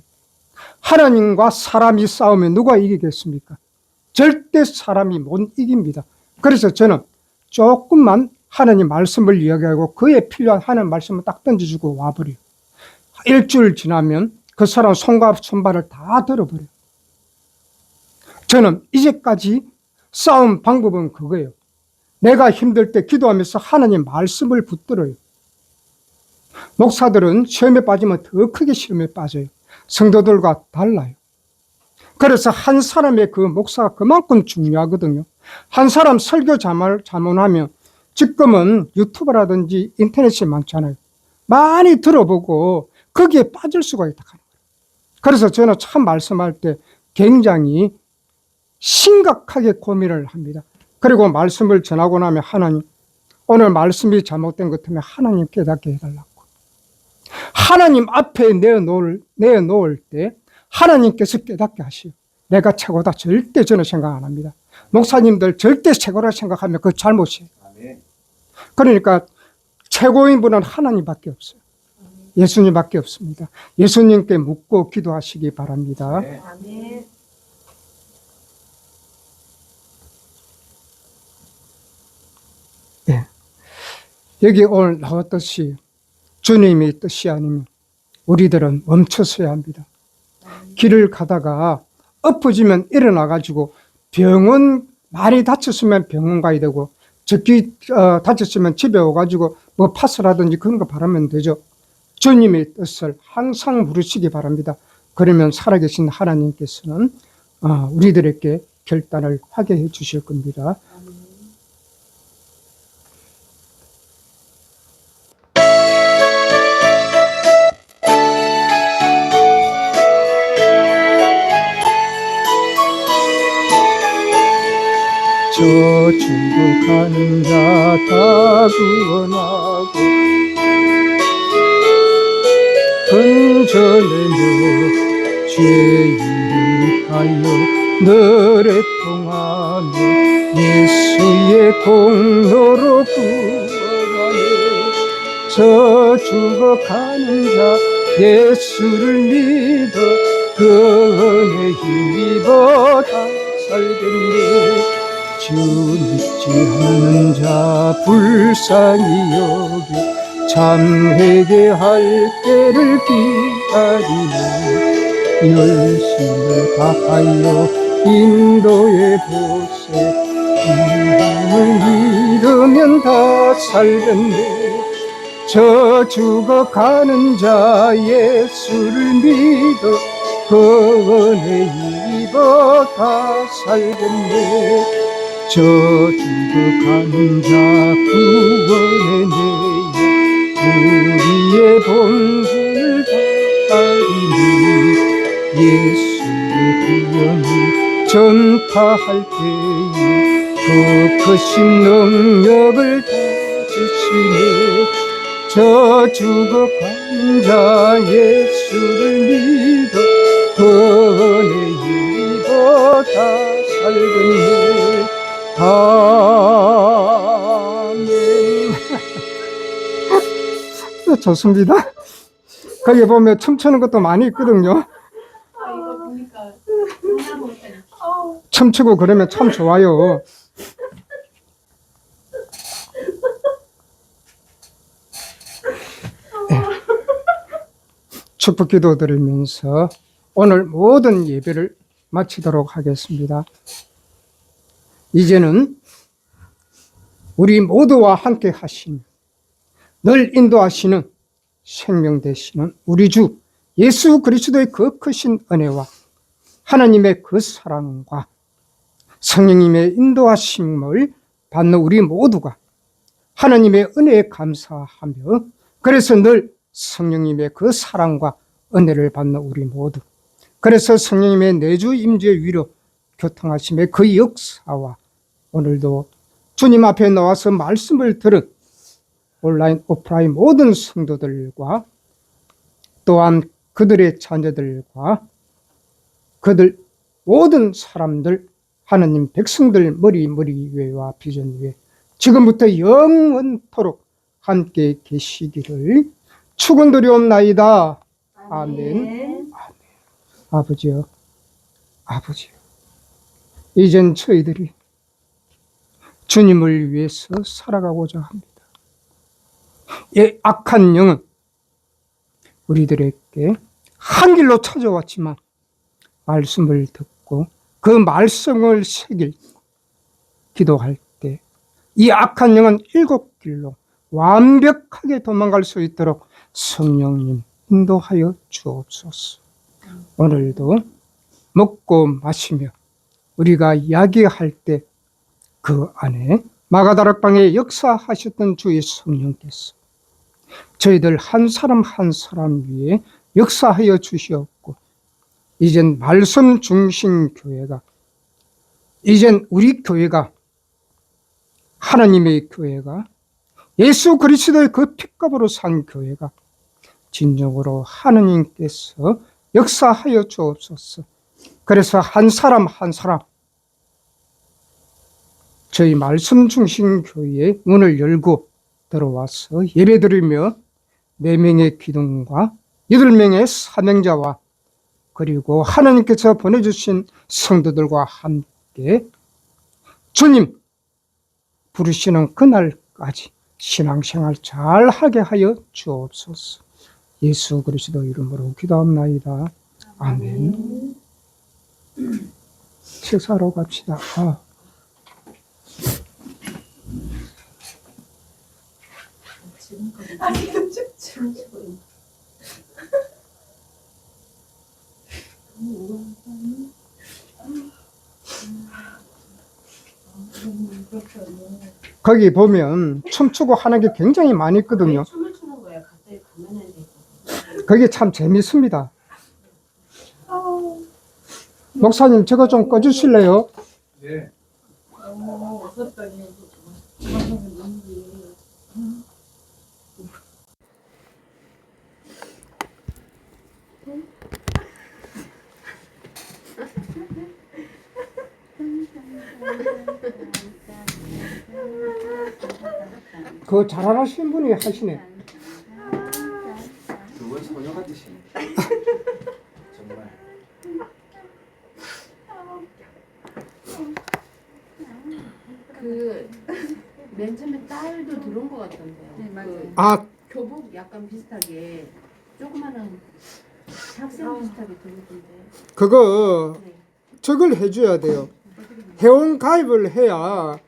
하나님과 사람이 싸우면 누가 이기겠습니까? 절대 사람이 못 이깁니다. 그래서 저는 조금만 하나님 말씀을 이야기하고 그에 필요한 하나님 말씀을 딱 던져주고 와버려요. 일주일 지나면 그 사람 손과 손발을 다 들어버려요. 저는 이제까지 싸운 방법은 그거예요. 내가 힘들 때 기도하면서 하나님 말씀을 붙들어요. 목사들은 시험에 빠지면 더 크게 시험에 빠져요. 성도들과 달라요. 그래서 한 사람의 그 목사가 그만큼 중요하거든요. 한 사람 설교 자문하면 지금은 유튜브라든지 인터넷이 많잖아요. 많이 들어보고 거기에 빠질 수가 있다 하는 거예요. 그래서 저는 참 말씀할 때 굉장히 심각하게 고민을 합니다. 그리고 말씀을 전하고 나면 하나님, 오늘 말씀이 잘못된 것 같으면 하나님 깨닫게 해달라고. 하나님 앞에 내어놓을 때 하나님께서 깨닫게 하시오. 내가 최고다. 절대 저는 생각 안 합니다. 목사님들 절대 최고라 생각하면 그 잘못이에요. 그러니까 최고인 분은 하나님밖에 없어요. 예수님밖에 없습니다. 예수님께 묻고 기도하시기 바랍니다. 아멘. 네. 여기 오늘 나왔듯이 주님의 뜻이 아니면 우리들은 멈춰서야 합니다. 길을 가다가 엎어지면 일어나가지고 병원 말이 다쳤으면 병원 가야 되고, 적기 다쳤으면 집에 와가지고 뭐 파스라든지 그런 거 바라면 되죠. 주님의 뜻을 항상 물으시기 바랍니다. 그러면 살아계신 하나님께서는 우리들에게 결단을 하게 해 주실 겁니다. 저 죽어가는 자 다 구원하고 근전에며 죄인하여 너를 통하며 예수의 공로로 구원하네. 저 죽어가는 자 예수를 믿어 그 은혜 힘입어 다 살겠네. 주 믿지 않는 자 불쌍히 여겨 참 회개할 때를 기다리며 열심을 다하여 인도해 보세. 이름을 믿으면 다 살겠네. 저 죽어가는 자 예수를 믿어 그 은혜 입어 다 살겠네. 저 죽어가는 자 구원해내요. 우리의 본분을 다하리니 예수의 구원을 전파할 때에 그 크신 능력을 다 주시네. 저 죽어가는 자 예수를 믿어 그 은혜 입어 다 살겠네. 아멘. 좋습니다. 거기 보면 춤추는 것도 많이 있거든요. 이거 보니까 하나 못하니. 춤추고 그러면 참 좋아요. 네. 축복 기도 드리면서 오늘 모든 예배를 마치도록 하겠습니다. 이제는 우리 모두와 함께 하시는, 늘 인도하시는 생명 되시는 우리 주 예수 그리스도의 그 크신 은혜와 하나님의 그 사랑과 성령님의 인도하심을 받는 우리 모두가 하나님의 은혜에 감사하며, 그래서 늘 성령님의 그 사랑과 은혜를 받는 우리 모두, 그래서 성령님의 내주 임재 위로 교통하심의 그 역사와 오늘도 주님 앞에 나와서 말씀을 들은 온라인 오프라인 모든 성도들과 또한 그들의 자녀들과 그들 모든 사람들, 하나님 백성들 머리 위와 비전 위에 지금부터 영원토록 함께 계시기를 축원드리옵나이다. 아멘. 아버지요, 아버지요, 이젠 저희들이 주님을 위해서 살아가고자 합니다. 이 악한 영은 우리들에게 한 길로 찾아왔지만 말씀을 듣고 그 말씀을 새길 기도할 때 이 악한 영은 7길로 완벽하게 도망갈 수 있도록 성령님 인도하여 주옵소서. 오늘도 먹고 마시며 우리가 이야기할 때 그 안에 마가다락방에 역사하셨던 주의 성령께서 저희들 한 사람 한 사람 위에 역사하여 주시었고, 이젠 말씀 중심 교회가, 이젠 우리 교회가, 하나님의 교회가, 예수 그리스도의 그 핏값으로 산 교회가 진정으로 하나님께서 역사하여 주옵소서. 그래서 한 사람 한 사람 저희 말씀 중심 교회의 문을 열고 들어와서 예배드리며 4명의 기둥과 8명의 사명자와 그리고 하나님께서 보내주신 성도들과 함께 주님 부르시는 그날까지 신앙생활 잘하게 하여 주옵소서. 예수 그리스도 이름으로 기도합나이다. 아멘. 식사하러 갑시다. 아직은 춤추고 있네. 거기 보면 춤추고 하는 게 굉장히 많이 있거든요. 춤을 추는 거야. 갑자기 가면은 돼. 그게 참 재밌습니다. 목사님 저거 좀 꺼주실래요? 네. 너무 웃었더니 그거 잘하시는 분이 하시네. 그건 소녀 같으시네. 정말. 그 맨 처음에 딸도 들어온 것 같던데요. 네, 맞아요. 아, 교복 약간 비슷하게 조그마한 학생 비슷하게 들어오던데. 그거 네. 저걸 해줘야 돼요. 회원 가입을 해야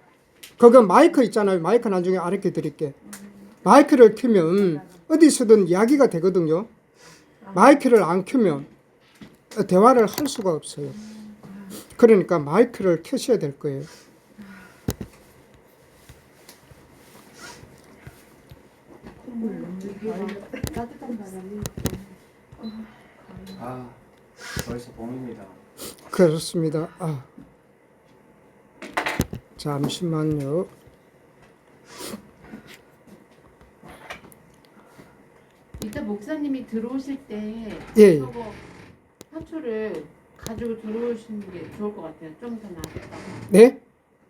그거 마이크 있잖아요. 마이크 나중에 알려 드릴게. 마이크를 켜면 어디서든 이야기가 되거든요. 마이크를 안 켜면 대화를 할 수가 없어요. 그러니까 마이크를 켜셔야 될 거예요. 따뜻한 바람이. 아, 벌써 봄입니다. 그렇습니다. 아, 잠시만요. 이따 목사님이 들어오실 때 예. 저거 화초를 가지고 들어오시는 게 좋을 것 같아요. 좀 더 낫겠다. 네?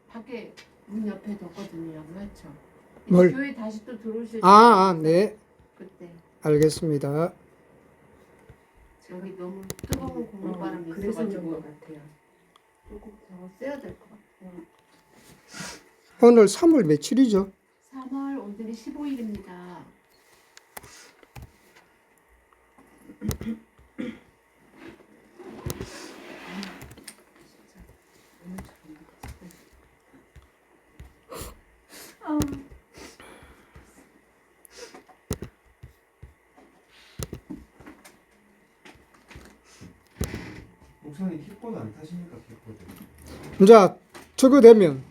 밖에 문 옆에 뒀거든요. 여기 화초. 뭘? 교회 다시 또 들어오실 때 네. 그때 알겠습니다. 여기 너무 뜨거운 공기바람이 그래서 있어가지고 좋은 것 같아요. 조금 더 쐬야 될 것 같아요. 오늘 3월 며칠이죠? 3월 오늘이 15일입니다. 목사님 킥보드 안 타십니까? 킥보드. 이제 저거 되면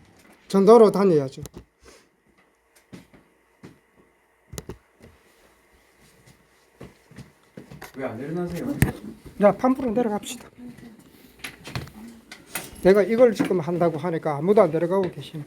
전도로 다녀야죠. 왜 안 일어나세요? 자, 판부로 내려갑시다. 내가 이걸 지금 한다고 하니까 아무도 안 내려가고 계시네.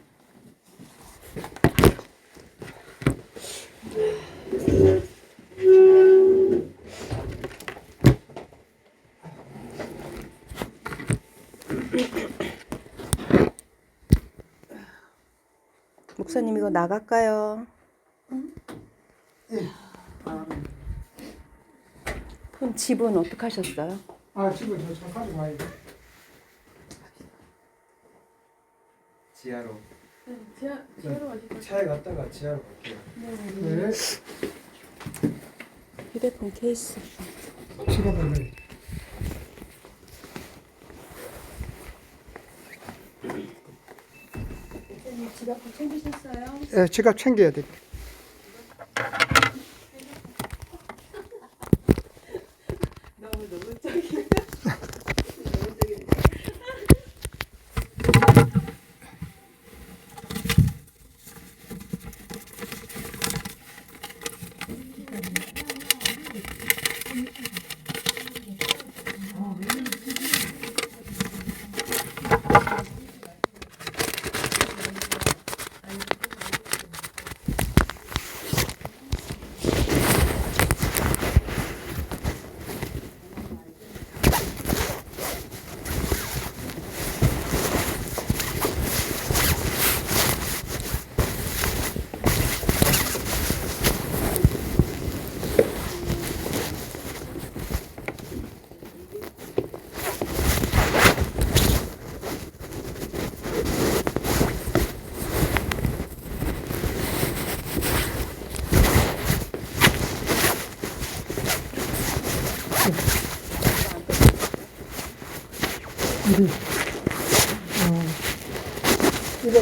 목사님 이거 나갈까요? 그럼 집은 어떻게 하셨어요? 아, 지금 저차 가지고 와야 돼. 지하로. 지하로 가실까요? 차에 갔다가 지하로 갈게요. 네. 휴대폰 케이스. 지갑을 내. 지갑 챙기셨어요? 예, 지갑 챙겨야 돼. 너무 노골적이야. 이리. 이거.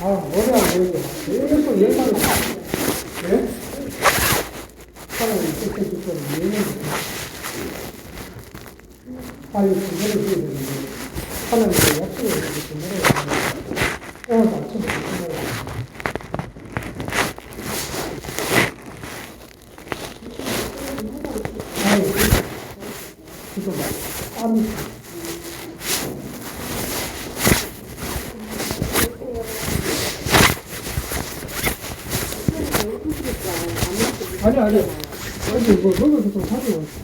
아, 머리 안 보이고. 계속 예산을. 예? 사람이 이렇게 듣고 예능이. 빨리 준비를 해야 되는데. 하나님의 약속을 이렇게 내려야 오늘 아침에 준비를 아니, 이거 막, 땀이. 아니. 여기 뭐, 먹어서 좀 가져왔어.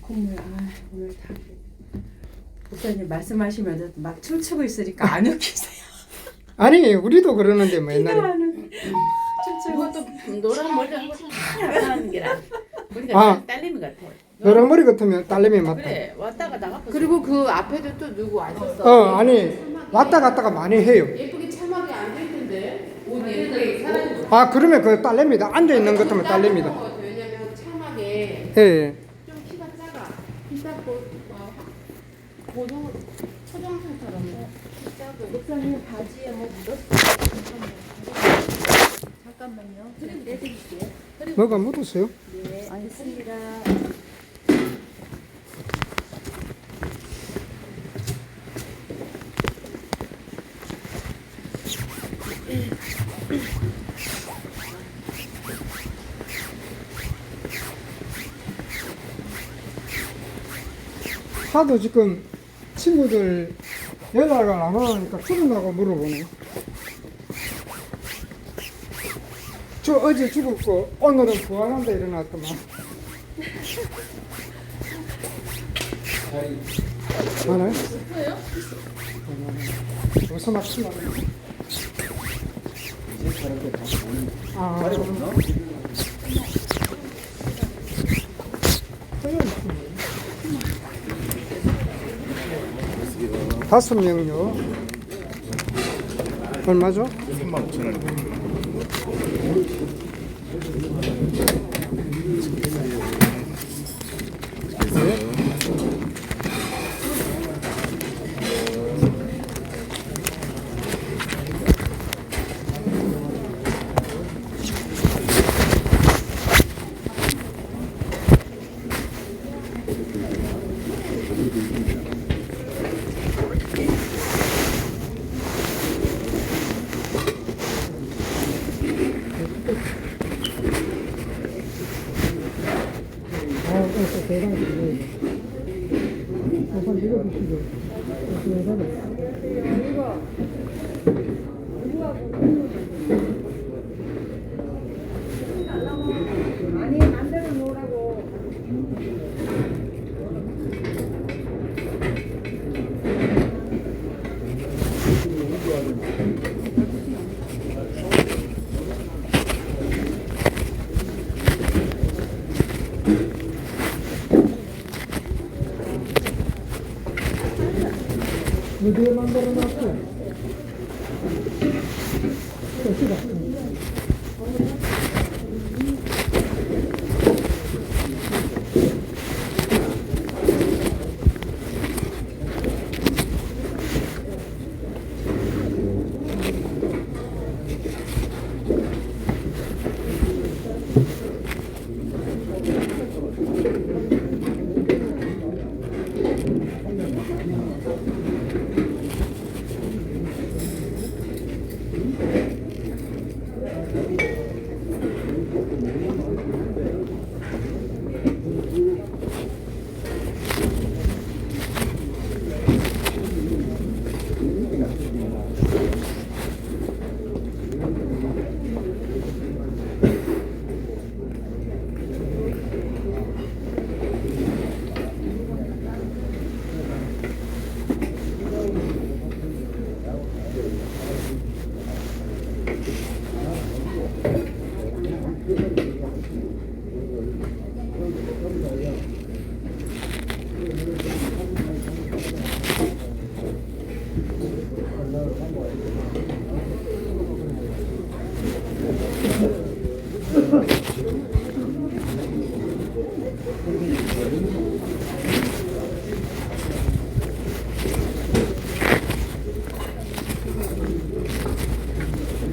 콧물, 오늘 다. 목사님 말씀하시면서 막 춤추고 있으니까 안 웃기세요. 아니, 우리도 그러는데, 뭐, 옛날에. 춤추고 그것도 노란 머리하고 다 나타나는 게라. 아. 우리가 딸내미 같아. 노란 머리 같으면 딸내미 맞다. 그래 왔다가 나가. 그리고 그 앞에도 또 누구 왔었어? 아니, 왔다 갔다가 많이 해요. 예쁘게 참하게 앉아있던데 옷 예쁘게 사라진 거. 아, 그러면 그 딸내미다. 앉아있는 것 같으면 딸내미다. 왜냐면 참하게 예. 좀 키가 작아. 키가 고등 초등생처럼 작고. 목사님 바지에 뭐 묻었어요? 잠깐만요. 좀 내드릴게요. 뭐가 묻었어요? 네, 알겠습니다. 하도 지금 친구들 연락을 안 하니까 죽었나고 물어보네. 어제 죽었고 오늘은 부활한다 일어났더만. 하나요? 있어요? 어디서 맞추나? 아, 다섯 명요. 얼마죠? 35,000원. 대단히 우선 이거 드시죠. 많이 만들어 놓으라고. 어디에 만들어 놨어요?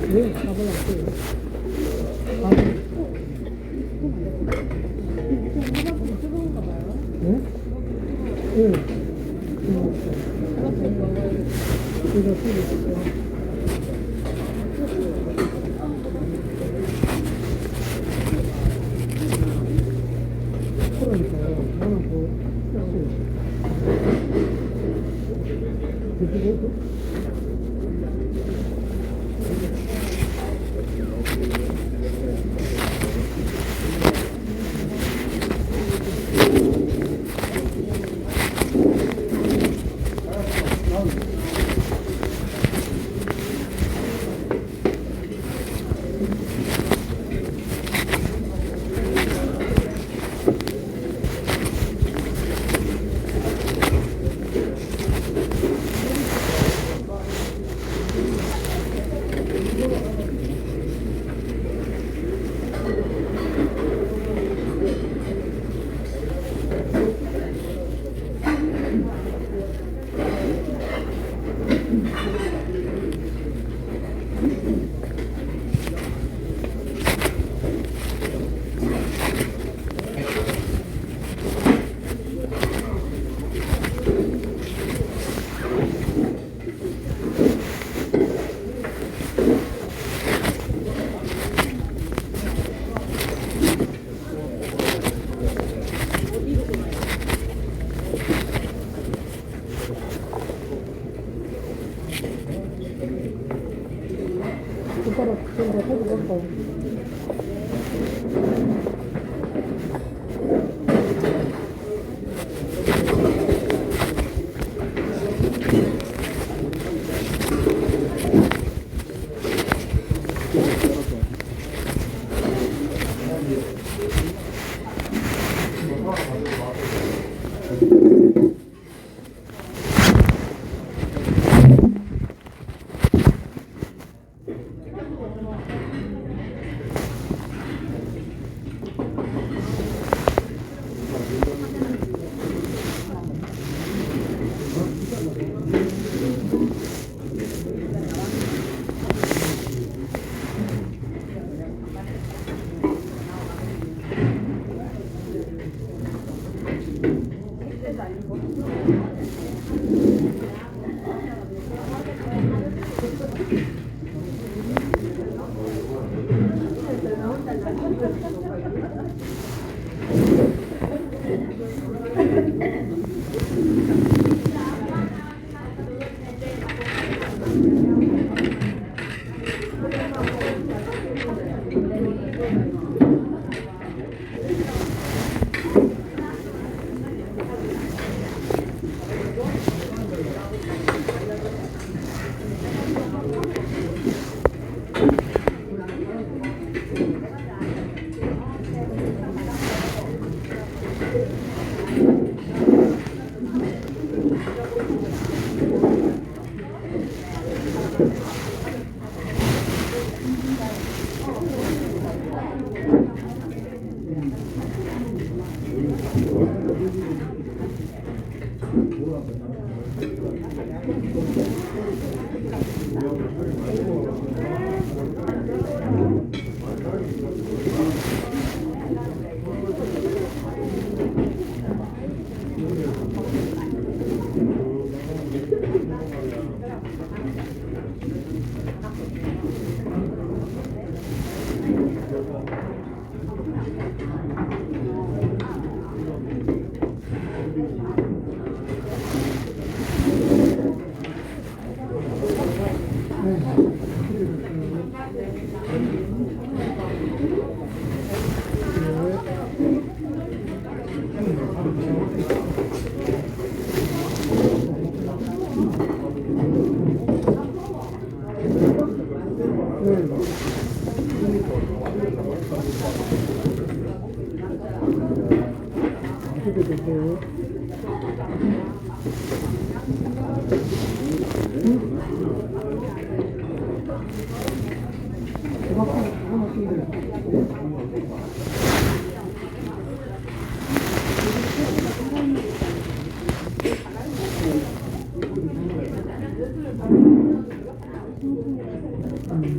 네, 가보려고요. 네? 네. 이거 쓰겠어요. 그러니까요. 나는 뭐, 했어요. 네.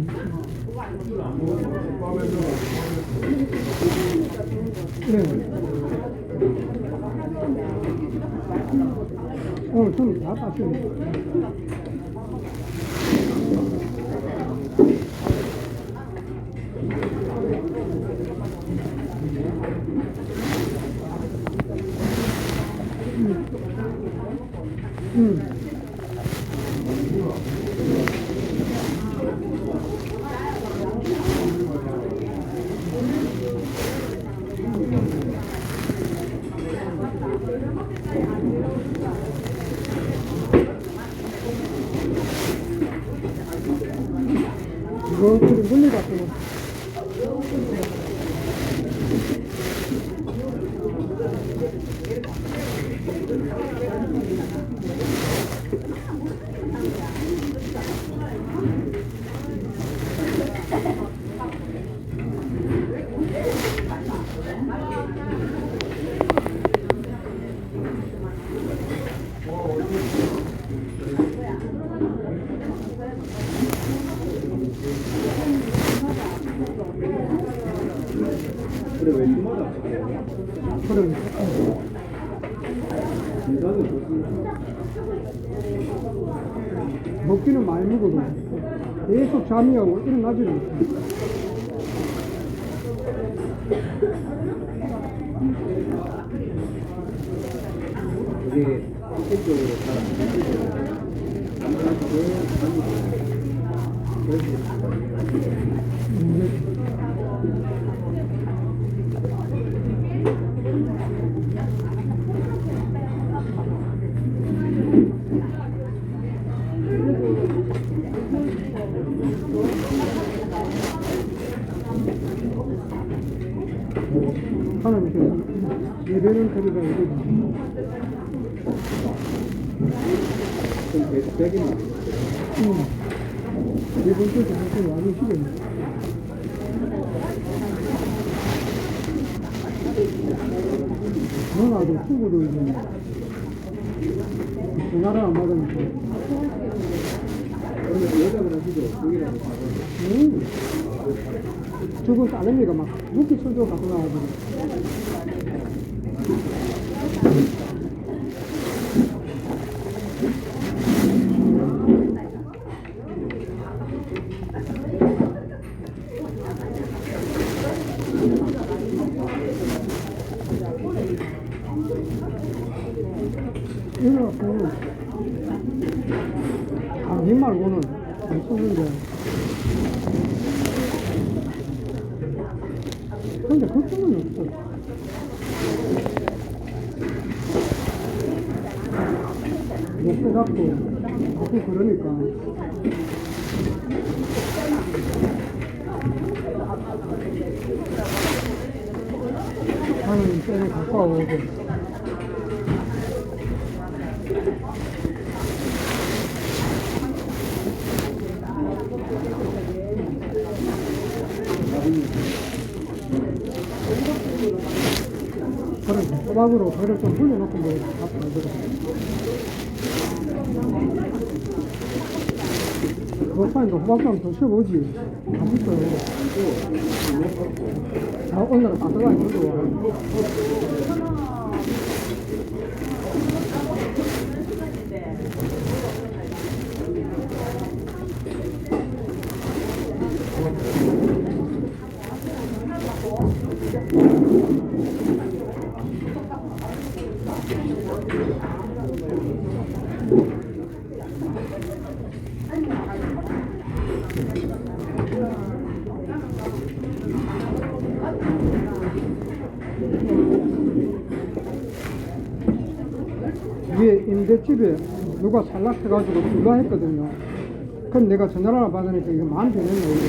오늘 좀 다 땄어요. 이거 그림 물리 같은 그림. 먹기는 많이 먹어도 계속 잠이 오고 일어나지를 못해. 하나님께서 예배는 드리라 이거지. 네 번째 장소 와는 시간이. 누나도 친구도 이제 전화를 안 받으니까. 여자들 하시죠. 여기라고. 저거 딸내미가 막 무기 손으로 갖고 나가거든. 이래갖고 감기 말고는 안 쓰는데 근데 걱정은 없어. 목배 잡고 자꾸 그러니까 하는 때는 가까워오고 그래, 호박으로 배를 좀 불려놓고 뭐 밥 만들어. 그것만인데 호박도 한번 드셔보지. 맛있어요. 아, 오늘은 따뜻하게 먹어. 위에 임대집에 누가 살락해가지고 불가했거든요. 그럼 내가 전화를 하나 받으니까 이거 마음이 되겠네. 이래.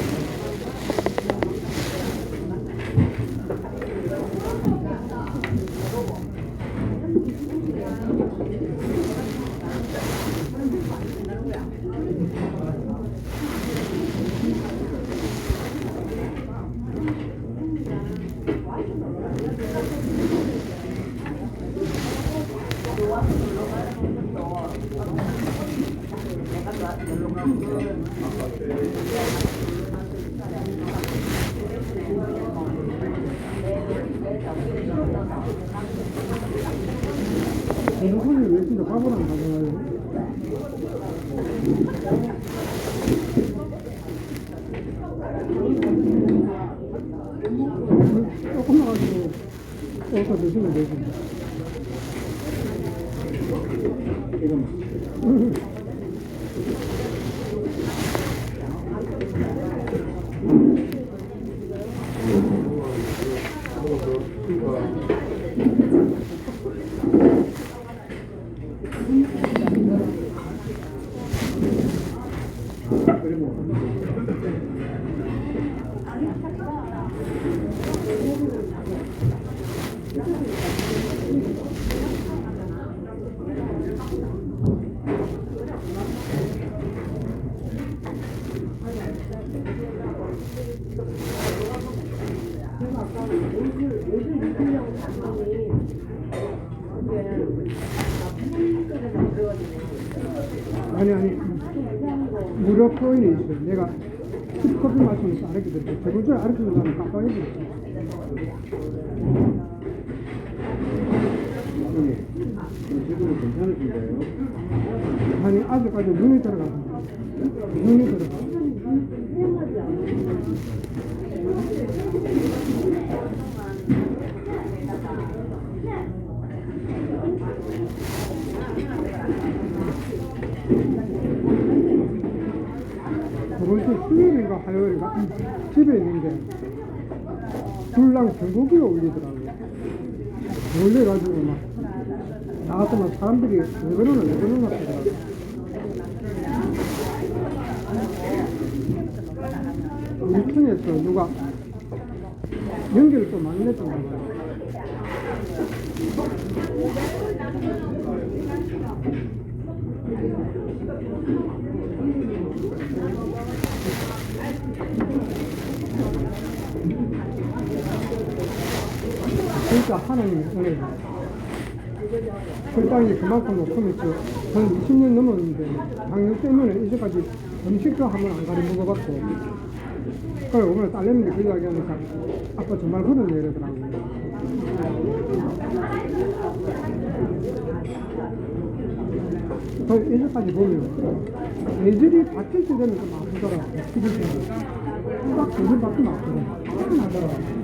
오늘 손님 왜 진짜 밥을 안 가져가요? 조금만 가지고 떠서 드시면 되지. 아니 무료 코인이 있어요. 내가 커피 마시면서 알았거든요. 저번 주에 알았거든 나는 깜빡했어요. 아니 아직까지 눈이 들어가서 눈이 들어가. 저번 주 수요일인가 화요일인가 집에 있는데 불랑 전국이가 울리더라고요. 놀래가지고 막 나갔더만 사람들이 왜 그러나 하더라고요. 우리 층에서 누가 연결을 또 많이 했던가 봐요. 진짜 하나님의 은혜다. 혈당이 그만큼 높으면서 한 20년 넘었는데 당뇨 때문에 이제까지 음식도 한 번 안 가려 먹어봤고 그래 오늘 딸내미들 그 이야기 하니까 아빠 정말 그런 얘기더라고요. 이제까지 보면 예절이 바뀔 때 되면 좀 아프더라고요. 딱 예절 바뀌면 아프더라고요.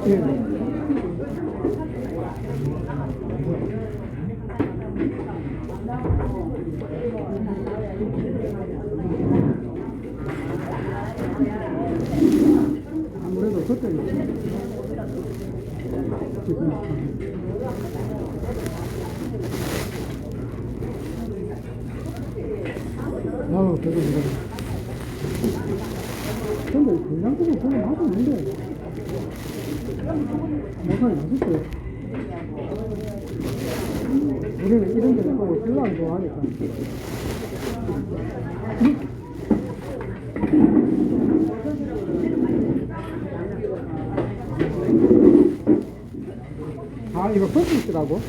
예. 아무래도 그때는 지금 나도 계속 이래. 근데 된장국은 별로 맛이 없는데 뭐가 맛있어요. 우리는 이런 데는 또 별로 안 좋아하니까. 아, 이거 버스트라고?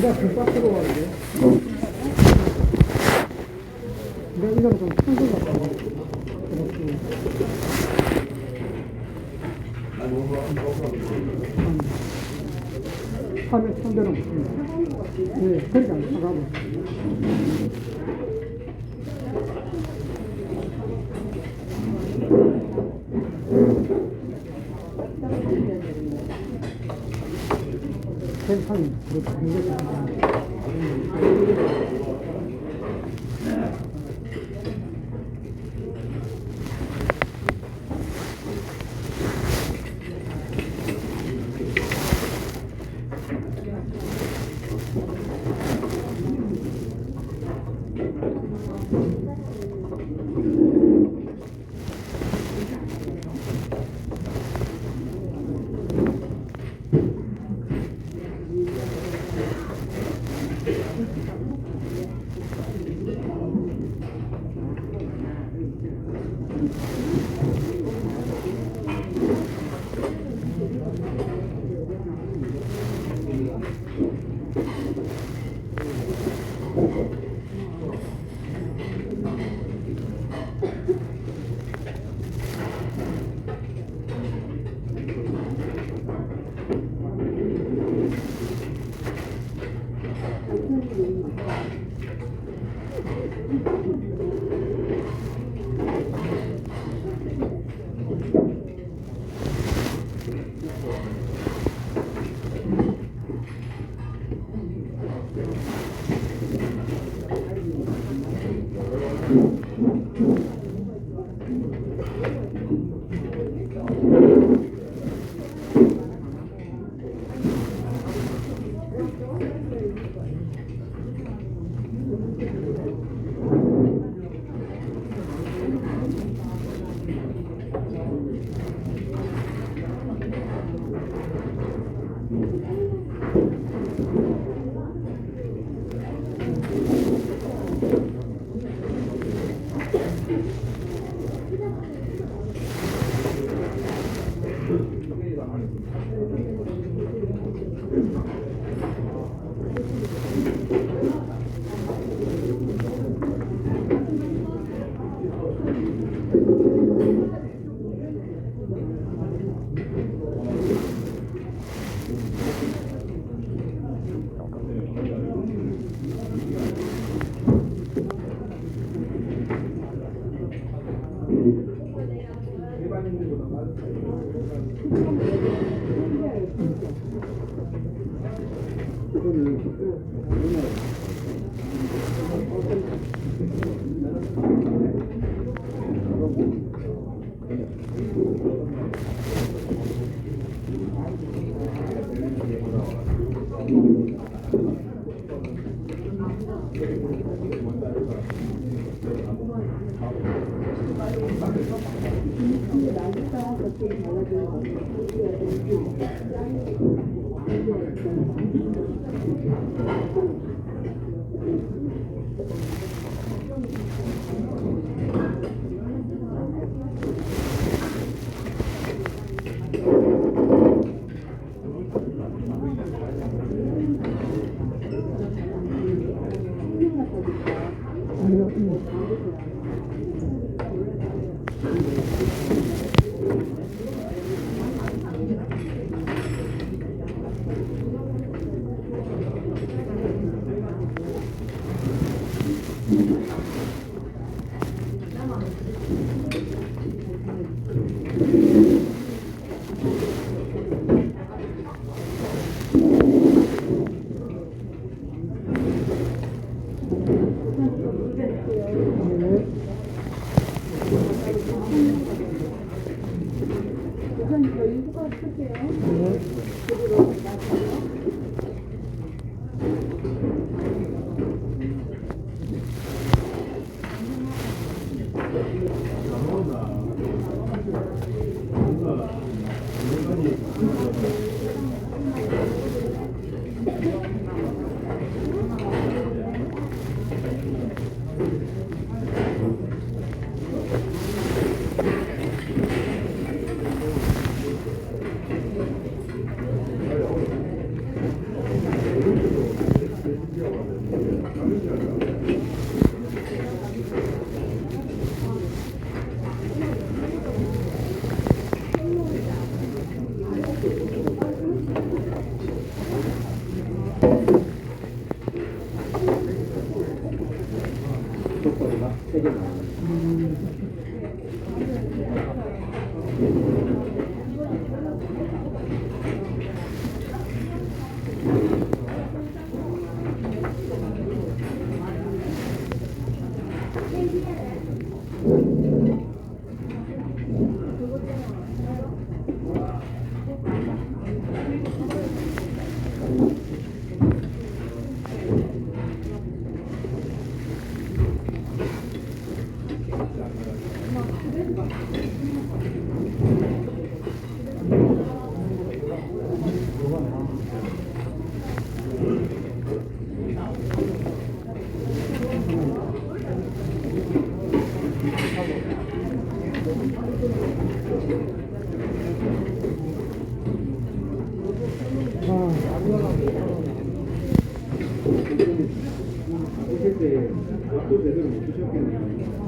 이제 그 밖으로 와야 돼. 내가 이거는 좀 큰 거 같아. 이렇게. 한 대는 없습니다. 네, 그러니까 사가고. 세상이 그렇게 한 거죠.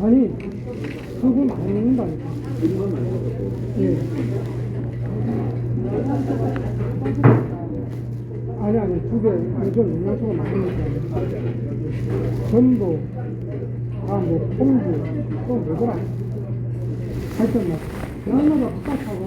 아니, 그건 안 먹는다니까. 예. 아니, 두 개, 요즘 영양소가 많으니까. 전복, 콩주, 또 뭐더라? 하여튼 막, 하나가 빡빡하고,